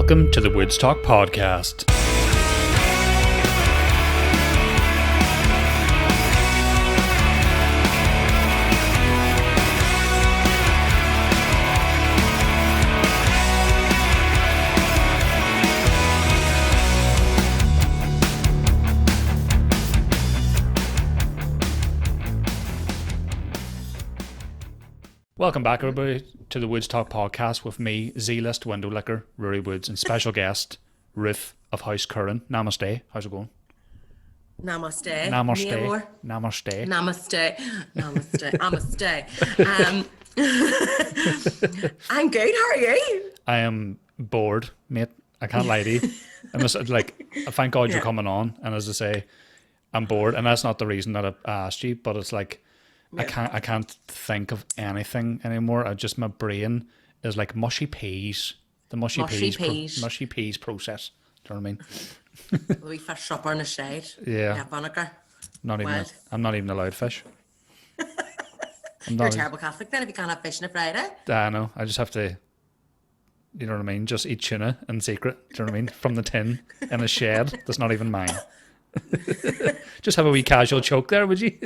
Welcome to the WoodsTalk podcast. Welcome back, everybody, to the WoodsTalk podcast with me, Z-list window licker, Rory Woods, and special guest, Ruth of House Curran. Namaste. How's it going? Namaste. Namaste. Namaste. Namaste. Namaste. Namaste. I'm good. How are you? I am bored, mate. I can't lie to you. I thank God you're coming on. And as I say, I'm bored. And that's not the reason that I asked you, but it's like, I can't think of anything anymore. My brain is like mushy peas. The mushy peas process. Do you know what I mean? The wee fish shopper in the shade. Yeah. Vinegar. I'm not even allowed fish. You're a terrible Catholic then if you can't have fish on a Friday. I know. I just have to, you know what I mean? Just eat tuna in secret. Do you know what I mean? From the tin in a shed that's not even mine. Just have a wee casual choke there, would you?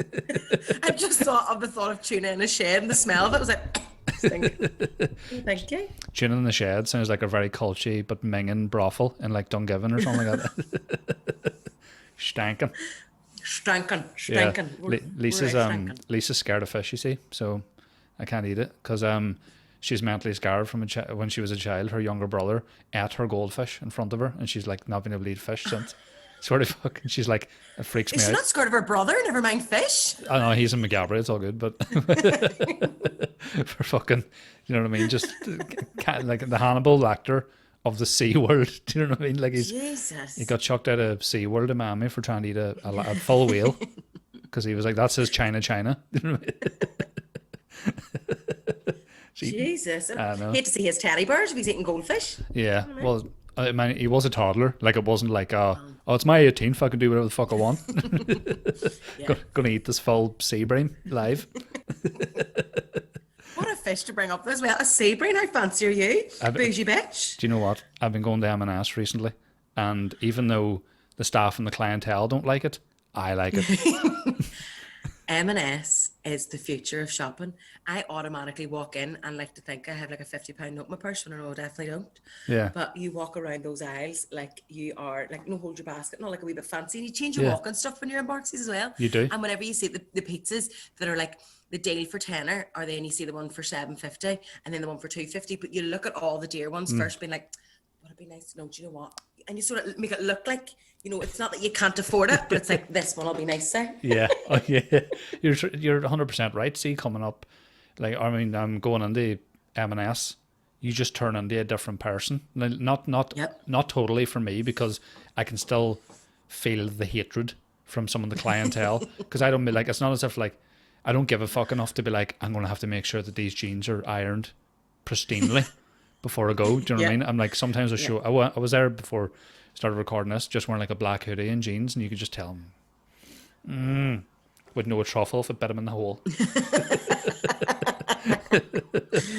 I just thought of the thought of tuna in a shed and the smell of it was like, thank you. Tuna in the shed sounds like a very culty but minging brothel in like Dungiven or something like that. Stankin'. Yeah. Lisa's scared of fish, you see, so I can't eat it because she's mentally scarred from when she was a child. Her younger brother ate her goldfish in front of her, and she's like not been able to eat fish since. Sort of fucking, she's like, it freaks me out. Is she not scared of her brother? Never mind fish. I know he's in McGabry, it's all good, but for fucking, you know what I mean? Just like the Hannibal Lecter of the Sea World. Do you know what I mean? Like he got chucked out of Sea World in Miami for trying to eat a full whale because he was like, that's his China. You know what I mean? Jesus, I hate to see his teddy bears if he's eating goldfish. Yeah, well, I mean, he was a toddler. Like, it wasn't like, oh, it's my 18th. I can do whatever the fuck I want. Gonna eat this full sea brain live. What a fish to bring up as well. A sea brain. How fancy are you? Bougie bitch. Do you know what? I've been going to M&S recently, and even though the staff and the clientele don't like it, I like it. M&S is the future of shopping. I automatically walk in and like to think I have like a £50 note in my purse when I know I definitely don't. Yeah. But you walk around those aisles like you are like, no, hold your basket, not like a wee bit fancy. And you change your walk and stuff when you're in Barclays as well. You do. And whenever you see the pizzas that are like the deal for tenner, or then you see the one for £7.50 and then the one for £2.50, but you look at all the dear ones first, being like, would it be nice to know? Do you know what? And you sort of make it look like, you know, it's not that you can't afford it, but it's like, this one will be nicer. Yeah. Oh, yeah. You're 100% right. See, coming up, like, I mean, I'm going into M&S, you just turn into a different person. Not totally for me, because I can still feel the hatred from some of the clientele, because I don't be like, it's not as if like, I don't give a fuck enough to be like, I'm going to have to make sure that these jeans are ironed pristinely before I go. Do you know what I mean? I'm like, sometimes I was there before I started recording this, just wearing like a black hoodie and jeans, and you could just tell him, wouldn't know a truffle if it bit him in the hole.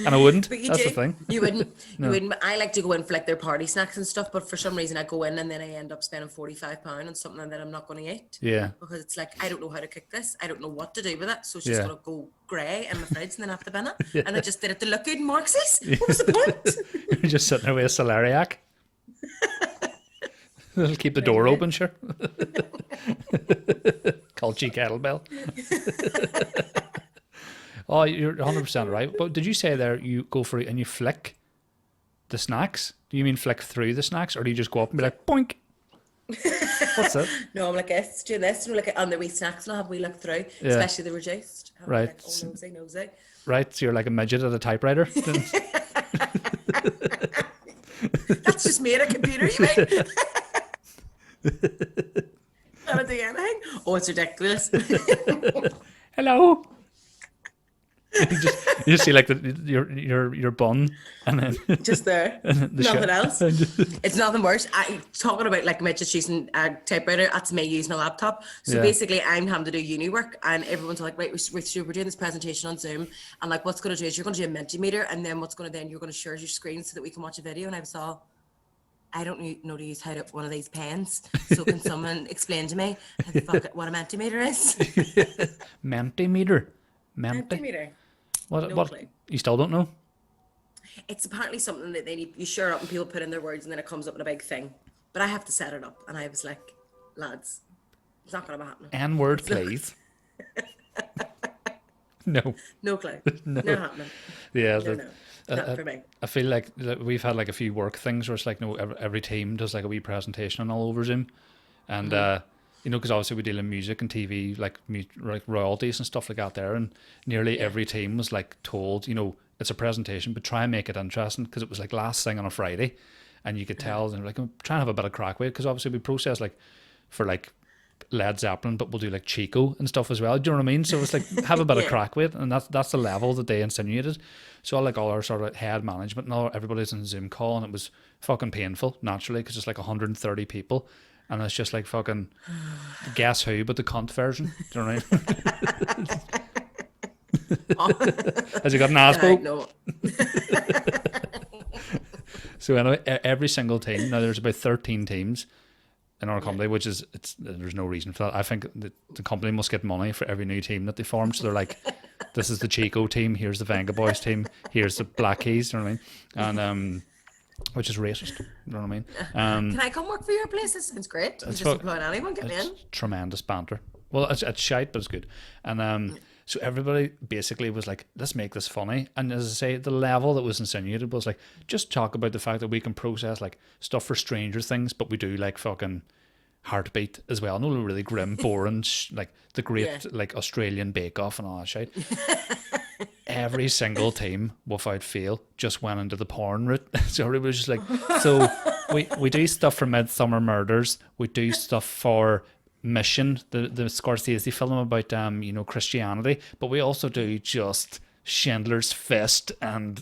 And I wouldn't. That's the thing. You wouldn't. No. You wouldn't. I like to go in for like their party snacks and stuff, but for some reason I go in and then I end up spending £45 on something that I'm not going to eat. Yeah. Because it's like, I don't know how to cook this. I don't know what to do with it. So it's just going to go grey in my fridge and then I have to bin it. And I just did it to look good in Marx's. What was the point? You're just sitting there with a celeriac. It'll keep the door open, sure. Culty kettlebell. Oh, you're 100% right. But did you say there you go for it and you flick the snacks? Do you mean flick through the snacks, or do you just go up and be like, boink? What's that? No, I'm like, it's doing this. You know, like on the wee snacks, and I'll have we look through, especially the reduced. Right. Like, oh, nosy. Right, so you're like a midget at a typewriter. That's just me at a computer, you mean? Not do anything. Oh, it's ridiculous. Hello. You just see like your bun, and then just there, nothing else. It's nothing worse. Talking about like midgets using a typewriter, that's me using a laptop. So basically, I'm having to do uni work, and everyone's like, right, we're doing this presentation on Zoom, and like, what's going to do is you're going to do a Mentimeter, and then you're going to share your screen so that we can watch a video. And I was all, I don't know to use one of these pens. So can someone explain to me how the fuck what a mentimeter is? Mentimeter. Mentimeter. What? No What? clue. You still don't know? It's apparently something that you share up and people put in their words and then it comes up in a big thing. But I have to set it up, and I was like, lads, it's not going to be happening. N-word, please. No. No clue. No. Not happening. Yeah. No. Not for me. I feel like we've had like a few work things where it's like, no, every team does like a wee presentation and all over Zoom, and you know, because obviously we deal in music and TV, like royalties and stuff like that there, and nearly every team was like told, you know, it's a presentation, but try and make it interesting, because it was like last thing on a Friday, and you could tell, and like, try and have a bit of crack with it, because obviously we process like for like Led Zeppelin, but we'll do like Chico and stuff as well. Do you know what I mean? So it's like, have a bit of crack with it, and that's the level that they insinuated. So like all our sort of head management and all, everybody's in a Zoom call, and it was fucking painful naturally, because it's like 130 people, and it's just like fucking Guess Who, but the cunt version. Do you know what I mean? Has he got an aspo? No. So anyway, every single team, now there's about 13 teams in our company, which is, there's no reason for that. I think the company must get money for every new team that they form. So they're like, this is the Chico team, here's the Venga Boys team, here's the Black Keys, you know what I mean? And which is racist, you know what I mean? Can I come work for your place? This sounds great. I'm just employing anyone, get me in. Tremendous banter. Well, it's shite, but it's good. And so everybody basically was like, let's make this funny. And as I say, the level that was insinuated was like, just talk about the fact that we can process like stuff for Stranger Things, but we do like fucking Heartbeat as well. No, really grim, boring, like the great like Australian Bake Off and all that shit. Every single team, without fail, just went into the porn route. So everybody was just like, so we do stuff for Midsummer Murders. We do stuff for Mission, the Scorsese film about you know, Christianity, but we also do just Schindler's Fist and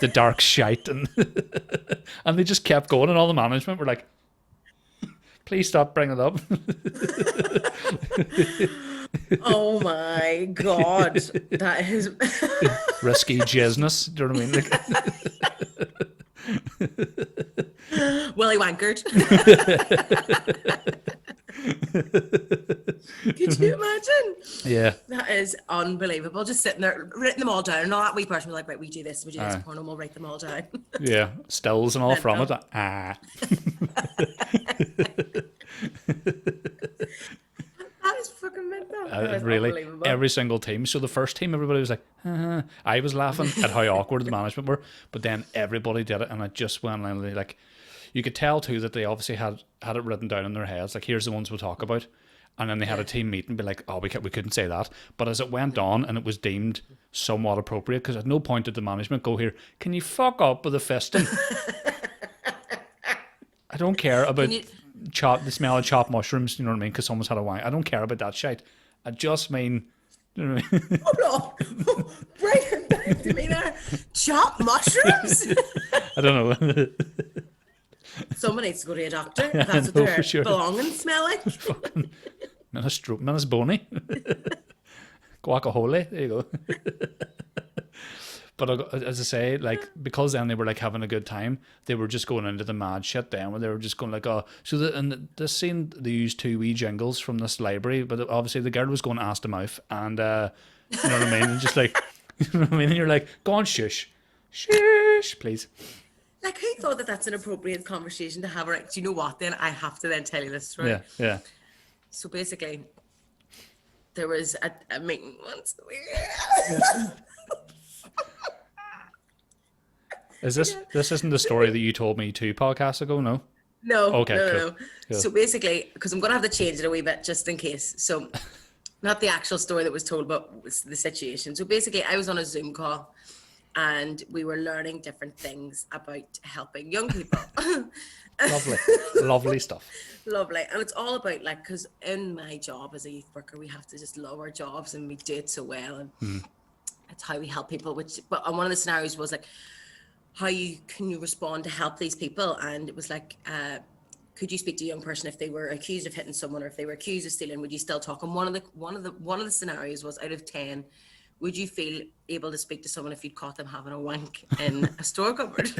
the dark shite, and and they just kept going, and all the management were like, please stop bringing it up. Oh my god, that is risky business. Do you know what I mean? Willy wankered. Could you imagine? Yeah, that is unbelievable. Just sitting there, writing them all down, and all that wee person was like, right, we do this porno, we'll write them all down. Yeah, stills and all from it. That is fucking mental. Really, every single team. So the first team, everybody was like, I was laughing at how awkward the management were, but then everybody did it, and it just went like, you could tell too that they obviously had it written down in their heads, like, here's the ones we'll talk about, and then they had a team meeting, be like, oh, we couldn't say that. But as it went on, and it was deemed somewhat appropriate, because at no point did the management go, here, can you fuck up with the fisting? I don't care about the smell of chopped mushrooms, you know what I mean, because someone's had a wank. I don't care about that shit. I just mean, you know what I mean? Oh no, bring it back to me there. Chopped mushrooms? I don't know. Someone needs to go to a doctor. That's what their belongings smell like. Minestrone. Guacamole. There you go. But as I say, like, because then they were like having a good time, they were just going into the mad shit then, where they were just going like, oh, so in this scene they used 2 wee jingles from this library, but obviously the girl was going ass to mouth, and you know what I mean, and just like, you know what I mean, and you're like, go on, shush, please. Like, who thought that that's an appropriate conversation to have? Right? Do you know what? Then I have to then tell you this story. Yeah. So basically, there was a meeting once. Is this isn't the story that you told me 2 podcasts ago? No. No. Okay. No. Cool. So basically, because I'm gonna have to change it a wee bit just in case. So, not the actual story that was told, but the situation. So basically, I was on a Zoom call, and we were learning different things about helping young people. Lovely stuff. Lovely. And it's all about, like, because in my job as a youth worker, we have to just love our jobs, and we do it so well, and it's how we help people. But one of the scenarios was like, how can you respond to help these people? And it was like, could you speak to a young person if they were accused of hitting someone, or if they were accused of stealing? Would you still talk? And one of the scenarios was, out of 10, would you feel able to speak to someone if you'd caught them having a wank in a store cupboard?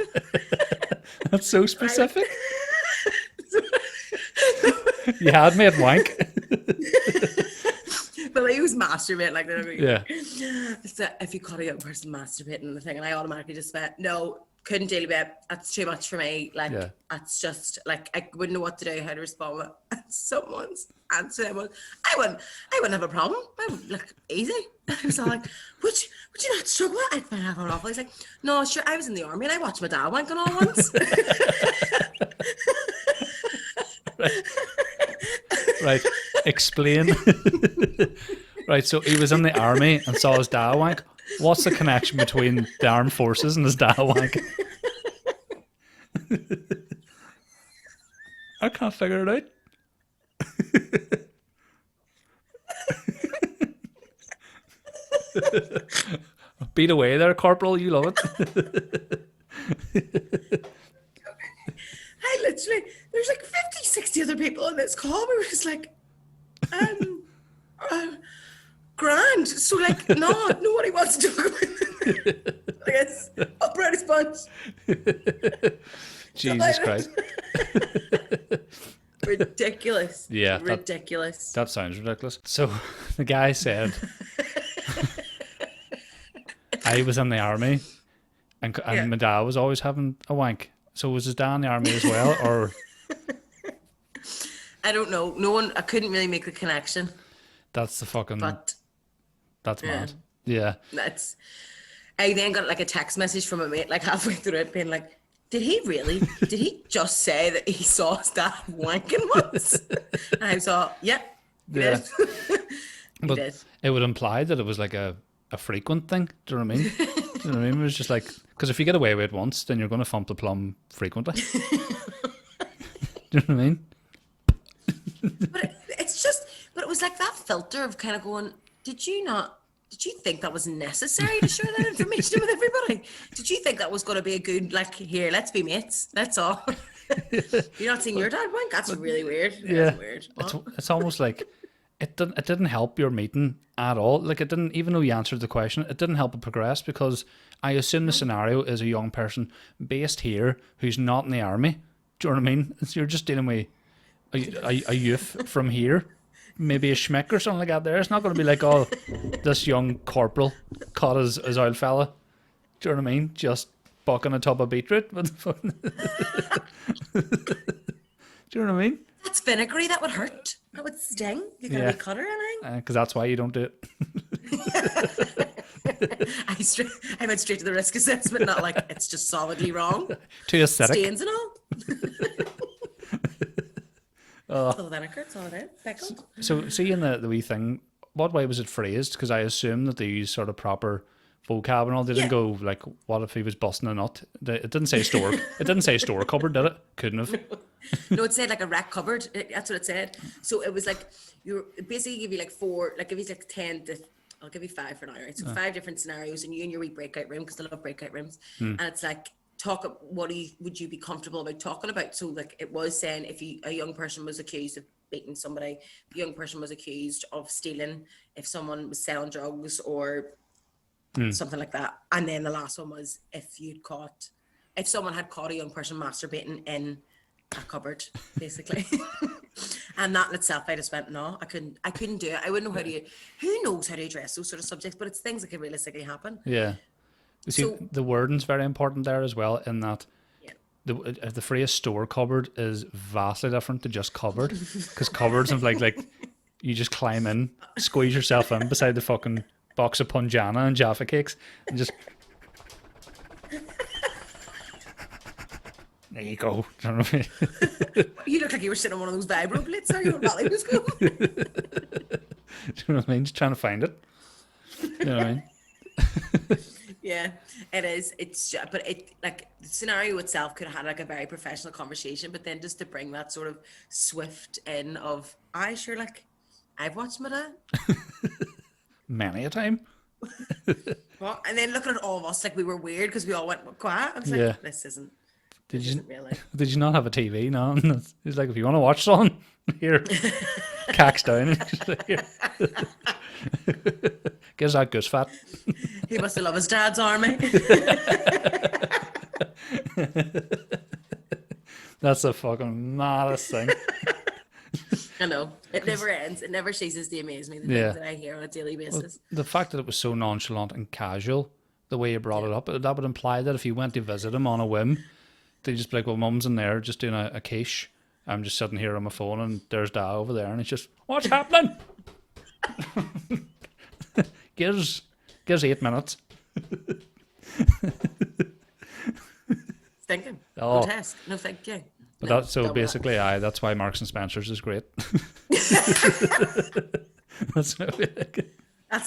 That's so specific. You had me at wank. But he was masturbating, like, Yeah. So if you caught a young person masturbating in the thing, and I automatically just went, no, couldn't deal with it. That's too much for me. Like, that's just like, I wouldn't know what to do, how to respond with it. Someone's answer was, I wouldn't have a problem. I would look easy. And I was all like, would you not struggle? I'd find that awful. He's like, no, sure, I was in the army and I watched my dad wank on all once. Right. Explain. Right, so he was in the army and saw his dad wank. What's the connection between the armed forces and his dad wank? I can't figure it out. Beat away there, Corporal. You love it. I literally, there's like 50, 60 other people on this call. We were just like, grand. So like, no, nobody wants to talk about it. I guess upright as punch. Jesus Christ. Ridiculous. Yeah. Ridiculous. That sounds ridiculous. So the guy said, I was in the army and my dad was always having a wank. So was his dad in the army as well, or? I don't know. No one, I couldn't really make the connection. That's the fucking, but that's mad. Yeah. I then got like a text message from a mate like halfway through it being like, did he just say that he saw his dad wanking once? And I was all, yeah. Yeah. He did. It would imply that it was like a frequent thing. Do you know what I mean? Do you know what I mean? It was just like, because if you get away with it once, then you're going to thump the plum frequently. Do you know what I mean? But it was like that filter of kind of going, did you think that was necessary to share that information with everybody? Did you think that was going to be a good, like, here, let's be mates, that's all? You're not seeing your dad wank? That's really weird. Yeah. That's weird. It's almost like it didn't help your meeting at all. Like, it didn't, even though you answered the question, it didn't help it progress, because I assume the scenario is a young person based here who's not in the army. Do you know what I mean? So you're just dealing with a youth from here, maybe a schmick or something like that there. It's not going to be like, oh, this young corporal caught his old fella. Do you know what I mean? Just bucking a tub of beetroot. Do you know what I mean? That's vinegary. That would hurt. That would sting. You got to be cut or anything. Because that's why you don't do it. I went straight to the risk assessment, not like it's just solidly wrong. Too aesthetic. Stains and all. It's all vinegar, it's all it is. So seeing the wee thing, what way was it phrased? Because I assume that they use sort of proper vocab and all. They didn't go like, what if he was busting a nut? It didn't say store. It didn't say store cupboard, did it? Couldn't have. No, it said like a rack cupboard. That's what it said. So it was like, basically give you like 4, like give you like 10 to, I'll give you 5 for now, right? So 5 different scenarios, and you in your wee breakout room, because I love breakout rooms. And it's like, would you be comfortable about talking about? So like it was saying, if a young person was accused of beating somebody, a young person was accused of stealing, if someone was selling drugs or something like that. And then the last one was if someone had caught a young person masturbating in a cupboard, basically. And that in itself, I just went, no, I couldn't do it. I wouldn't know who knows how to address those sort of subjects, but it's things that could realistically happen. Yeah. You see, the wording's very important there as well, in that the phrase store cupboard is vastly different to just cupboard, because cupboards of like you just climb in, squeeze yourself in beside the fucking box of Punjana and Jaffa cakes, and just there you go. Do you know what I mean? You look like you were sitting on one of those vibro plates. Are you on Valley School? Do you know what I mean? Just trying to find it. You know what I mean? Yeah, it is. But like the scenario itself could have had like a very professional conversation, but then just to bring that sort of swift in of, I've watched my dad. Many a time. Well, and then looking at all of us, like we were weird because we all went quiet. I was like, this isn't real life. Did you not have a TV? No. It's like, if you want to watch something, here, cacks down. Gives that goose fat. He must have loved his dad's army. That's the fucking maddest thing. I know. It never ends. It never ceases to amaze me, the things that I hear on a daily basis. The fact that it was so nonchalant and casual, the way you brought it up, that would imply that if you went to visit him on a whim, they'd just be like, well, Mum's in there just doing a quiche. I'm just sitting here on my phone and there's Dad over there and it's just, what's happening? Gives 8 minutes. Thinking. Oh. No test. No thank you. But No, that's so basically, that's why Marks and Spencer's is great. That's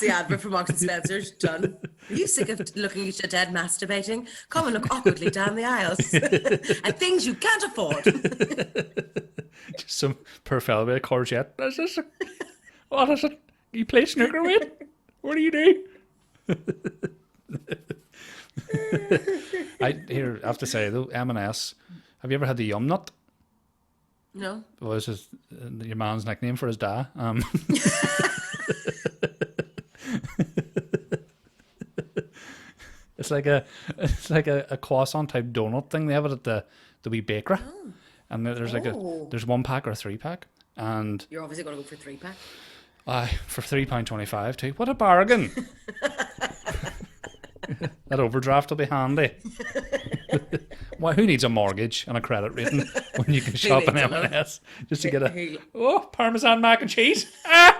the advert for Marks and Spencer's. Done. Are you sick of looking at your dad masturbating? Come and look awkwardly down the aisles at things you can't afford. Just some poor fella with a courgette. What is it? You play snooker with? What do you do? I have to say though, M&S. Have you ever had the Yum Nut? No. Well, this is your man's nickname for his dad. It's like a croissant type donut thing. They have it at the wee bakery, and there's there's 1 pack or a 3 pack, and You're obviously going to go for 3 pack. For £3.25 too. What a bargain! That overdraft will be handy. Why? Who needs a mortgage and a credit rating when you can shop in M&S just to get a Parmesan mac and cheese? Ah!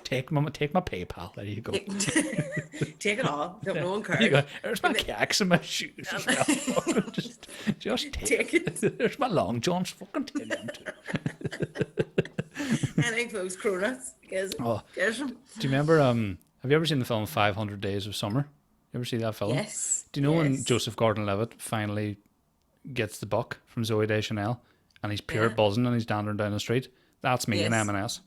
Take my PayPal. There you go. Take it all. Don't no one cares. You go, there's my kicks and my shoes as well. just take it. There's my long johns. Fucking take them too. Anything for those cronuts. Get them. Do you remember? Have you ever seen the film 500 Days of Summer? You ever see that film? Yes. Do you know when Joseph Gordon-Levitt finally gets the buck from Zooey Deschanel and he's pure buzzing and he's dandering down the street? That's me in M&S.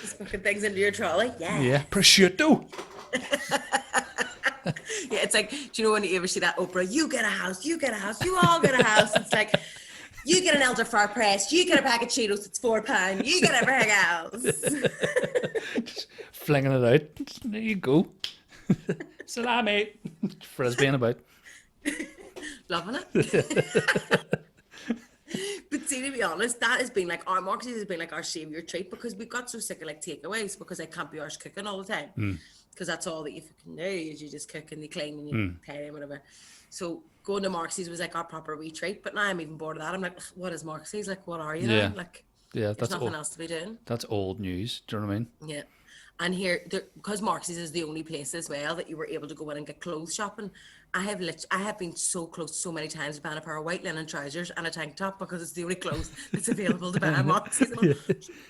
Just fucking things into your trolley. Yeah. Yeah. Prosciutto. Yeah, it's like, do you know when you ever see that Oprah? You get a house, you get a house, you all get a house. It's like, you get an elder far press, you get a pack of Cheetos, it's £4, you get everything else. Just flinging it out. There you go. Salami. Frisbeeing about. Loving it. But see, to be honest, that has been like our Marxies has been like our saviour treat because we got so sick of like takeaways because they can't be ours cooking all the time. Because that's all that you fucking do is you just cook and they clean and you pay and whatever. So going to Marxies was like our proper retreat. But now I'm even bored of that. I'm like, what is Marxies? Like, what are you now? Like, there's nothing else to be doing. That's old news. Do you know what I mean? Yeah. And here, because Marxies is the only place as well that you were able to go in and get clothes shopping. I have been so close so many times to buying a pair of white linen trousers and a tank top because it's the only clothes that's available to buy at Marxies. And I'm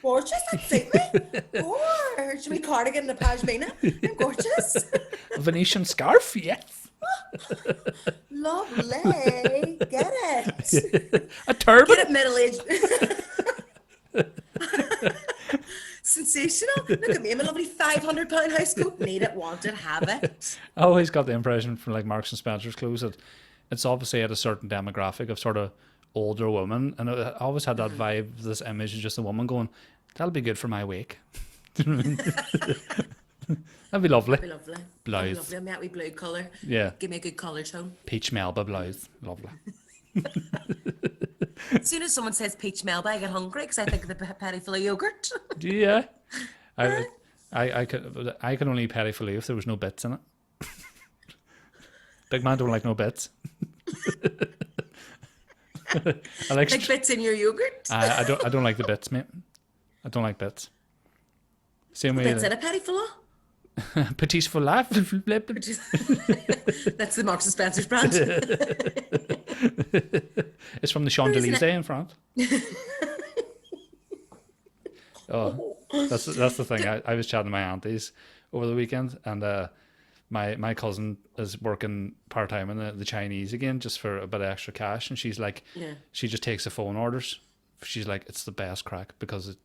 gorgeous, that suit me. Gorgeous. My cardigan and a pashmina. I'm gorgeous. A Venetian scarf, yes. Lovely. Get it. A turban. Get it middle-aged. Sensational. Look at me. I'm a lovely £500 house coat. Need it, want it, have it. I always got the impression from like Marks and Spencer's clothes that it's obviously at a certain demographic of sort of older women. And I always had that vibe, this image of just a woman going, that'll be good for my wake. That'd be lovely. That'd be lovely. Blouse. Lovely. I'm out with blue colour. Yeah. Give me a good colour tone. Peach Melba blouse. Lovely. As soon as someone says peach Melba, I get hungry because I think of the petty full of yogurt. Yeah. I could only eat petty filet if there was no bits in it. Big man don't like no bits. I like bits in your yogurt. I don't like the bits, mate. I don't like bits. Same way. Bits in a petty filet. Petite for life. That's the Marks and Spencer's brand. It's from the Champs-Élysées in France. Oh, that's the thing. I was chatting to my aunties over the weekend, and my cousin is working part time in the Chinese again, just for a bit of extra cash, and she's like, she just takes the phone orders. She's like, it's the best crack because it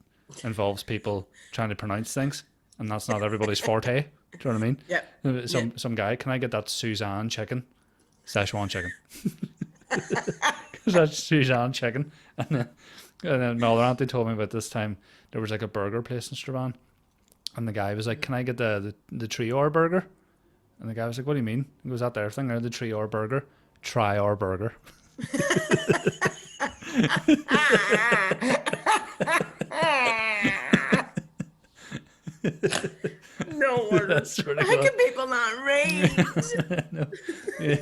involves people trying to pronounce things. And that's not everybody's forte. Do you know what I mean? Yeah. Some guy, can I get that Suzanne chicken? Szechuan chicken. Because that's Suzanne chicken. And And then my other auntie told me about this time there was like a burger place in Strabane, and the guy was like, "Can I get the three-hour burger?" And the guy was like, "What do you mean?" He goes, "That there thing there, the three-hour burger, try our burger." No wonder. That's really How good. can people not read? No. Yeah.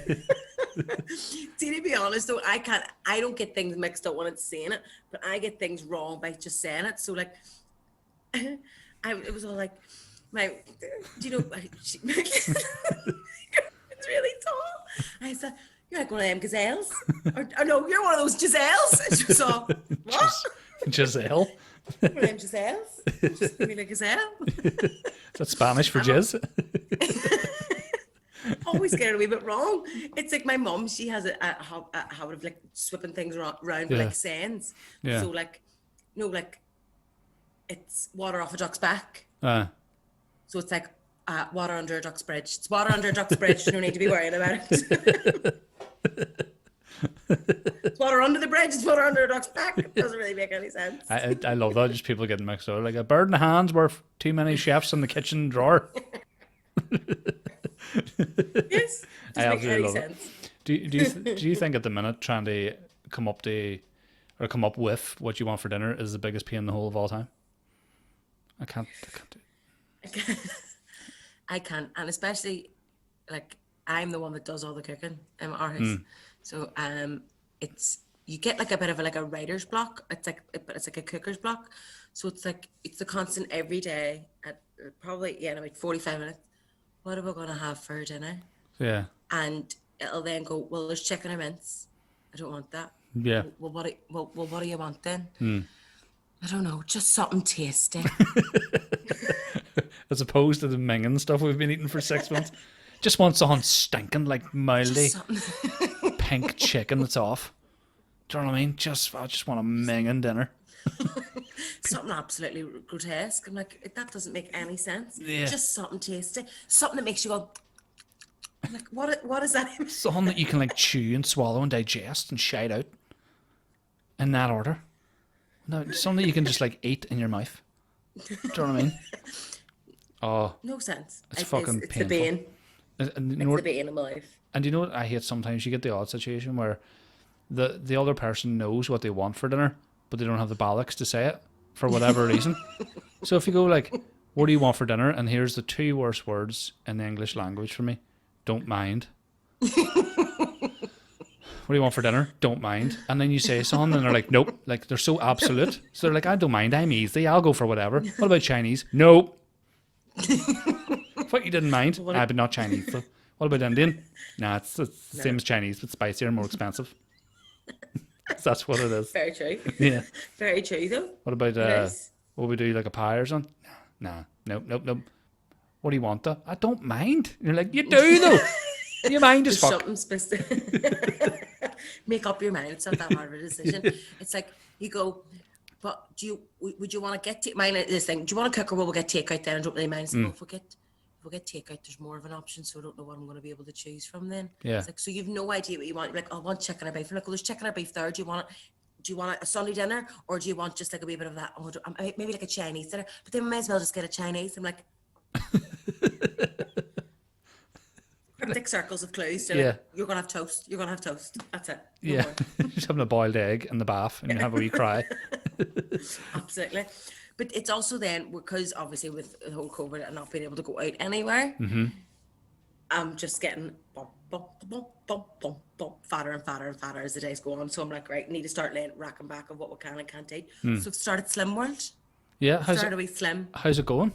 See, to be honest though, I don't get things mixed up when it's saying it, but I get things wrong by just saying it. So like, it was all like, do you know, it's really tall. I said, "You're like one of them gazelles." or no, "You're one of those Giselles." And she was all, "What?" Giselle. One of them Giselles. Just give me a gazelle. Is that Spanish for jizz? Always get it a wee bit wrong. It's like my mum, she has a habit of like swapping things around with like sayings. Yeah. So like, no, like it's water off a duck's back. So it's like water under a duck's bridge. It's water under a duck's bridge. No need to be worrying about it. It's water under the bridge. It's water under a duck's back. It doesn't really make any sense. I love that. Just people getting mixed up. Like a bird in the hand's worth too many chefs in the kitchen drawer. Yes. I Doesn't make absolutely any love sense. it. Do you think at the minute trying to come up with what you want for dinner is the biggest pain in the whole of all time? I can't do it. I can't, and especially like I'm the one that does all the cooking in our house. So it's you get like a bit of a writer's block. It's like a cooker's block. So it's like it's the constant every day at probably like 45 minutes. What are we gonna have for dinner? Yeah. And it'll then go, well, there's chicken or mince. I don't want that. Yeah. Well, what do you want then? I don't know, just something tasty. As opposed to the minging stuff we've been eating for 6 months. Just want something stinking like mildly pink chicken that's off. Do you know what I mean? I just want a minging dinner. Something absolutely grotesque. I'm like, that doesn't make any sense. Yeah. Just something tasty. Something that makes you go, I'm like, what is that? Something that you can like chew and swallow and digest and shite out. In that order. No, something that you can just like eat in your mouth. Do you know what I mean? Oh, No sense. it's fucking it's painful. the bane. And It's the bane of my life. And you know what I hate sometimes? You get the odd situation where the other person knows what they want for dinner, but they don't have the bollocks to say it for whatever reason. So if you go like, "What do you want for dinner?" and here's the two worst words in the English language for me: "Don't mind." "What do you want for dinner?" "Don't mind." And then you say something and they're like, "Nope." Like they're so absolute. So they're like, "I don't mind. I'm easy. I'll go for whatever." "What about Chinese?" "Nope." "What, you didn't mind?" But not Chinese though." "What about Indian?" "Nah, it's the same as Chinese, but spicier and more expensive." That's what it is. Very true. Yeah. Very true though. What about Nice. what we do, like a pie or something? Nah. Nope. "What do you want though?" "I don't mind." And you're like, "You do though." Your mind is There's fuck. something specific. Make up your mind. It's not that hard of a decision. It's like you go, but would you want to get mine? This thing. Do you want to cook or will we get takeout then? I don't really mind. So if we get takeout, there's more of an option. So I don't know what I'm going to be able to choose from then. Yeah. It's like, so you've no idea what you want. You're like, "Oh, I want chicken or beef." I'm like, "Well, there's chicken or beef there. Do you want it? Do you want a Sunday dinner or do you want just like a wee bit of that? Oh, maybe like a Chinese dinner. But then we may as well just get a Chinese." I'm like, cryptic circles of clues. So like, you're gonna have toast. You're gonna have toast. That's it. No Yeah. more. Just having a boiled egg in the bath and you have a wee cry. Absolutely. But it's also then because obviously with the whole COVID and not being able to go out anywhere, I'm just getting fatter and fatter and fatter as the days go on. So I'm like, right, need to start racking back of what we can and can't eat. So I've started Slim World. Yeah. Started a wee slim. How's it going?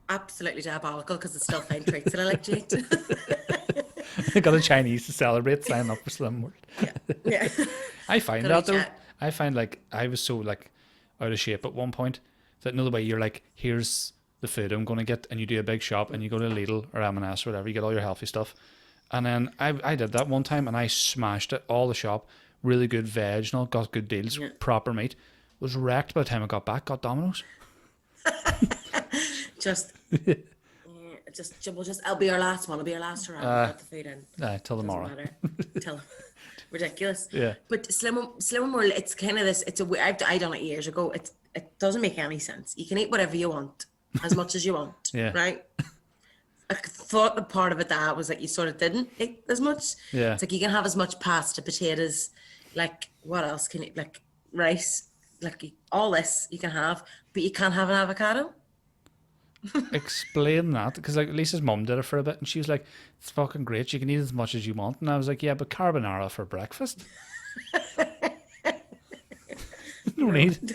Absolutely diabolical because it's still fine treats that I like to eat. I got a Chinese to celebrate, sign up for Slim World. Yeah. I find Gotta that though. chat. I find like I was so like out of shape at one point that another way you're like, here's the food I'm going to get, and you do a big shop and you go to Lidl or M&S or whatever, you get all your healthy stuff. And then I did that one time and I smashed it, all the shop, really good veg and all, got good deals, proper meat. Was wrecked by the time I got back, got Domino's. I'll be our last one. I'll be our last hurrah. Get the food in. Till tomorrow. Doesn't matter. ridiculous. Yeah. But Slim World, it's kind of this. I done it years ago. It doesn't make any sense. You can eat whatever you want, as much as you want, Yeah. right? I thought the part of it that was like you sort of didn't eat as much. Yeah. It's like you can have as much pasta, potatoes, like what else can you, like rice, like all this you can have, but you can't have an avocado. Explain that, because like Lisa's mum did it for a bit, and she was like, "It's fucking great. You can eat as much as you want." And I was like, "Yeah, but carbonara for breakfast? No need."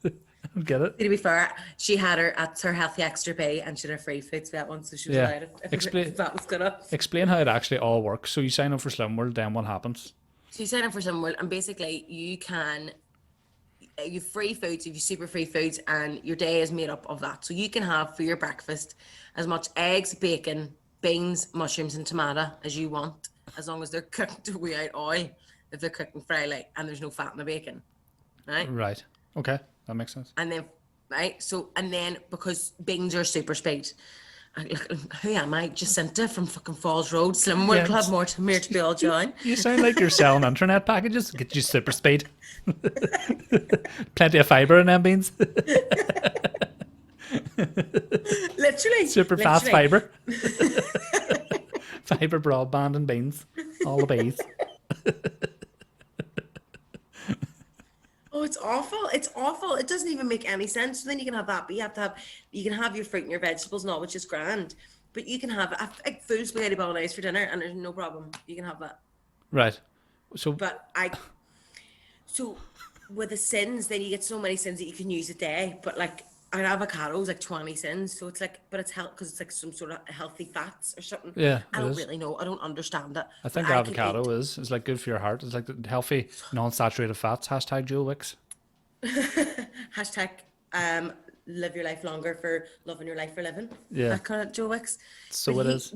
I don't get it. To be fair, she had her healthy extra pay, and she had her free foods for that one, so she was Yeah. allowed it. If that was good enough. Explain how it actually all works. So you sign up for Slim World, then what happens? So you sign up for Slim World, and basically you free foods, you have super free foods, and your day is made up of that. So you can have for your breakfast as much eggs, bacon, beans, mushrooms, and tomato as you want, as long as they're cooked without oil. If they're cooked in fry light and there's no fat in the bacon, right? Right. Okay, that makes sense. And then, right? So, and then because beans are super speed. Who am I? Jacinta from fucking Falls Road, Slim World Club, more to be all join. You sound like you're selling internet packages. Get you super speed. Plenty of fibre in them beans. Literally. Super fast fibre. Fibre, broadband and beans. All the bees. Oh, it's awful. It's awful. It doesn't even make any sense. So then you can have that, but you can have your fruit and your vegetables and all, which is grand. But you can have a full spaghetti bolognese for dinner, and there's no problem. You can have that. Right. So With the sins, then you get so many sins that you can use a day. But like an avocado is like 20 sins, so it's like, but it's health because it's like some sort of healthy fats or something. Yeah, I don't really know. I don't understand it. I think avocado is like good for your heart. It's like the healthy, non-saturated fats. Hashtag Joe Wicks. Hashtag live your life longer for loving your life for living. Yeah. That kind of Joe Wicks. So but it is.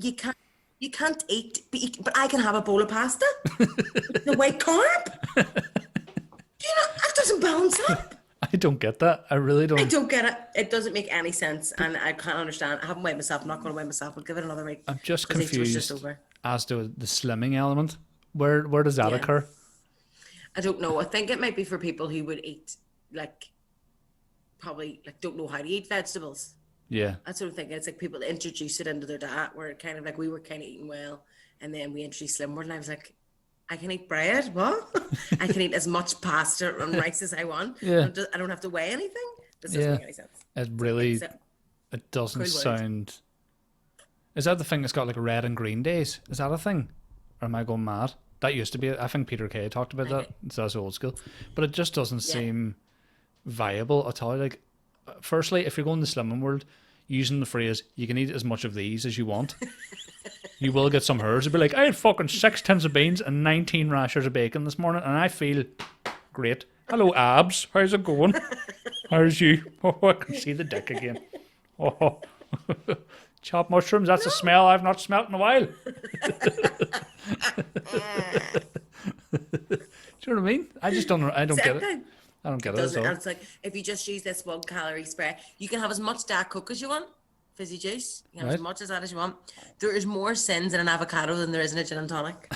You can't eat, but I can have a bowl of pasta. The white carb. That doesn't balance up. I don't get that. I really don't. I don't get it. It doesn't make any sense, and I can't understand. I haven't weighed myself. I'm not going to weigh myself. I'll give it another week. I'm just confused as to the slimming element. Where does that occur? I don't know. I think it might be for people who would eat probably don't know how to eat vegetables. Yeah. That's what I'm thinking. It's like people introduce it into their diet, where it kind of like we were kind of eating well, and then we introduced Slim World, and I was like, I can eat bread. What? I can eat as much pasta and rice as I want. Yeah. I don't have to weigh anything. This doesn't make any sense. It really, it doesn't sound. Is that the thing that's got like red and green days? Is that a thing? Or am I going mad? That used to be, I think Peter Kay talked about that. So that's old school. But it just doesn't seem viable at all. Like, firstly, if you're going the Slimming World, using the phrase, you can eat as much of these as you want. You will get some hers. It'll be like, I had fucking 6 tins of beans and 19 rashers of bacon this morning, and I feel great. Hello, abs. How's it going? How's you? Oh, I can see the dick again. Oh, chopped mushrooms. That's a smell I've not smelt in a while. Do you know what I mean? I just don't. I don't get it. I don't get it. It's like if you just use this 1 calorie spray, you can have as much Diet Coke as you want. Fizzy juice. You can have as much as that as you want. There is more sins in an avocado than there is in a gin and tonic.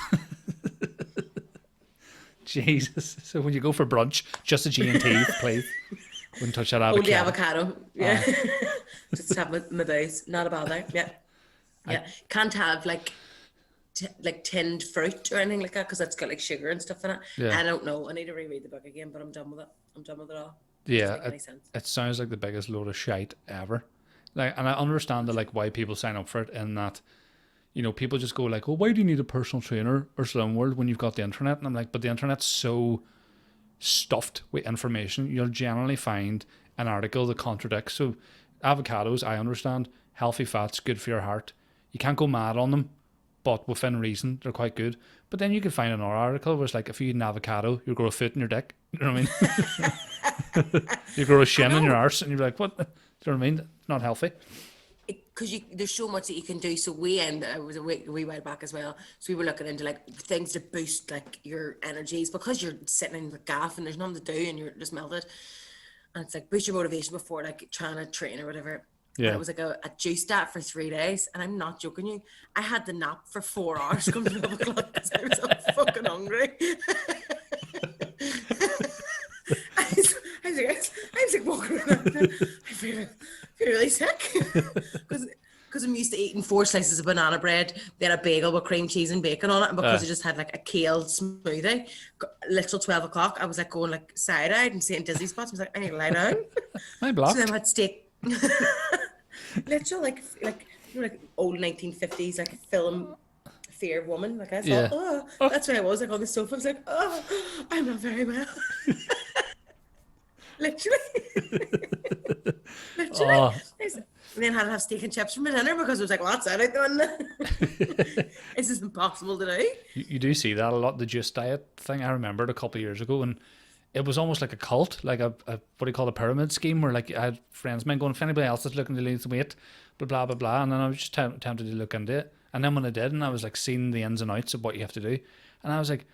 Jesus. So when you go for brunch, just a G&T, please. Wouldn't touch that avocado. Only avocado. Yeah. Just have my booze. Not a bother. Yeah. Yeah. Can't have like tinned fruit or anything like that because that's got like sugar and stuff in it. Yeah. I don't know. I need to reread the book again, but I'm done with it. I'm done with it all. Yeah. It sounds like the biggest load of shite ever. Like, and I understand why people sign up for it, in that, people just go like, oh, why do you need a personal trainer or Slim World when you've got the internet? And I'm like, but the internet's so stuffed with information. You'll generally find an article that contradicts. So avocados, I understand, healthy fats, good for your heart. You can't go mad on them, but within reason, they're quite good. But then you can find another article where it's like, if you eat an avocado, you'll grow a foot in your dick. You know what I mean? You grow a shin in your arse, and you're like, what? Do you know what I mean? It's not healthy. Because there's so much that you can do. So it was a wee while back as well. So we were looking into like things to boost like your energies, because you're sitting in the gaff and there's nothing to do and you're just melted. And it's like boost your motivation before like trying to train or whatever. Yeah. And it was like a juice stat for 3 days. And I'm not joking you. I had the nap for 4 hours come 12 o'clock because I was so fucking hungry. I was like walking around. I feel really sick. Because I'm used to eating 4 slices of banana bread, then a bagel with cream cheese and bacon on it. And because I just had like a kale smoothie, little 12 o'clock, I was like going like side-eyed and seeing dizzy spots. I was like, I need to lie down. My block. So then I had steak. Literally like old 1950s like film fear woman. Like I thought, that's why I was like on the sofa. I was like, I'm not very well. Literally. And then had to have steak and chips for my dinner because I was like, what's that out there? This is impossible to do. You do see that a lot, the juice diet thing. I remember it a couple of years ago, and it was almost like a cult, like a what do you call a pyramid scheme, where like I had friends of mine going, if anybody else is looking to lose weight, blah, blah, blah, blah. And then I was just tempted to look into it. And then when I did, and I was like seeing the ins and outs of what you have to do, and I was like,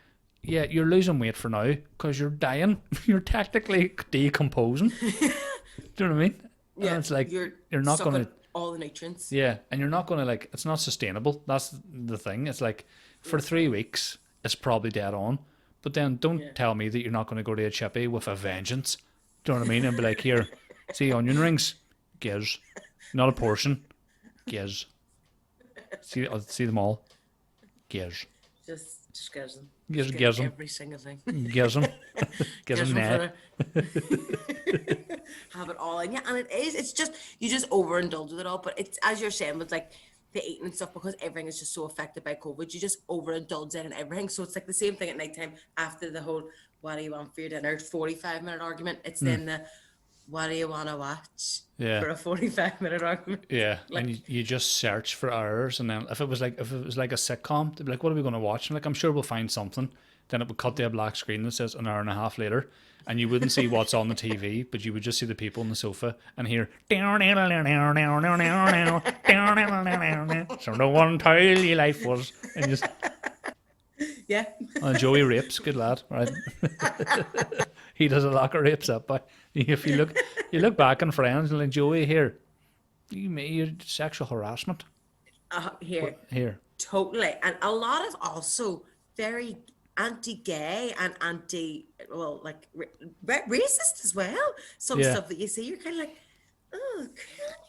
yeah, you're losing weight for now because you're dying. You're technically decomposing. Do you know what I mean? Yeah, and it's like you're not going to all the nutrients. Yeah, and you're not going to like, it's not sustainable. That's the thing. It's like for 3 weeks, it's probably dead on. But then don't tell me that you're not going to go to a chippy with a vengeance. Do you know what I mean? And be like, here, see onion rings? Giz. Not a portion. Giz. See them all? Giz. Just gives them. Giz them. Every single thing. Giz them. Giz them now. Have it all in you. And it's just, you just overindulge with it all. But it's, as you're saying, with like the eating and stuff, because everything is just so affected by COVID, you just overindulge in everything. So it's like the same thing at nighttime after the whole, what do you want for your dinner? 45-minute argument. It's then the, what do you want to watch for a 45-minute argument? Yeah, like, and you just search for hours, and then if it was like a sitcom, they'd be like, what are we going to watch? And like, I'm sure we'll find something. Then it would cut to a black screen that says an hour and a half later, and you wouldn't see what's on the TV, but you would just see the people on the sofa and hear so no one tell you life was, and just and Joey rapes, good lad, right? He does a lot of rapes up, but if you look back on Friends and like, Joey, here, you're sexual harassment. Here. Totally. And a lot of also very anti-gay and racist as well. Some stuff that you see, you're kind of like, I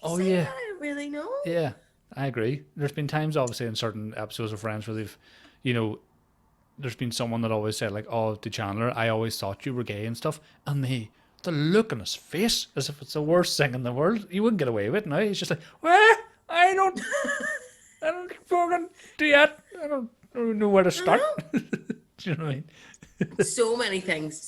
don't really know. Yeah, I agree. There's been times, obviously, in certain episodes of Friends where they've, there's been someone that always said like, oh, to Chandler, I always thought you were gay and stuff. And the look on his face as if it's the worst thing in the world. You wouldn't get away with it now. He's just like, well, I don't fucking do that. I don't know where to start. Do you know what I mean? so many things.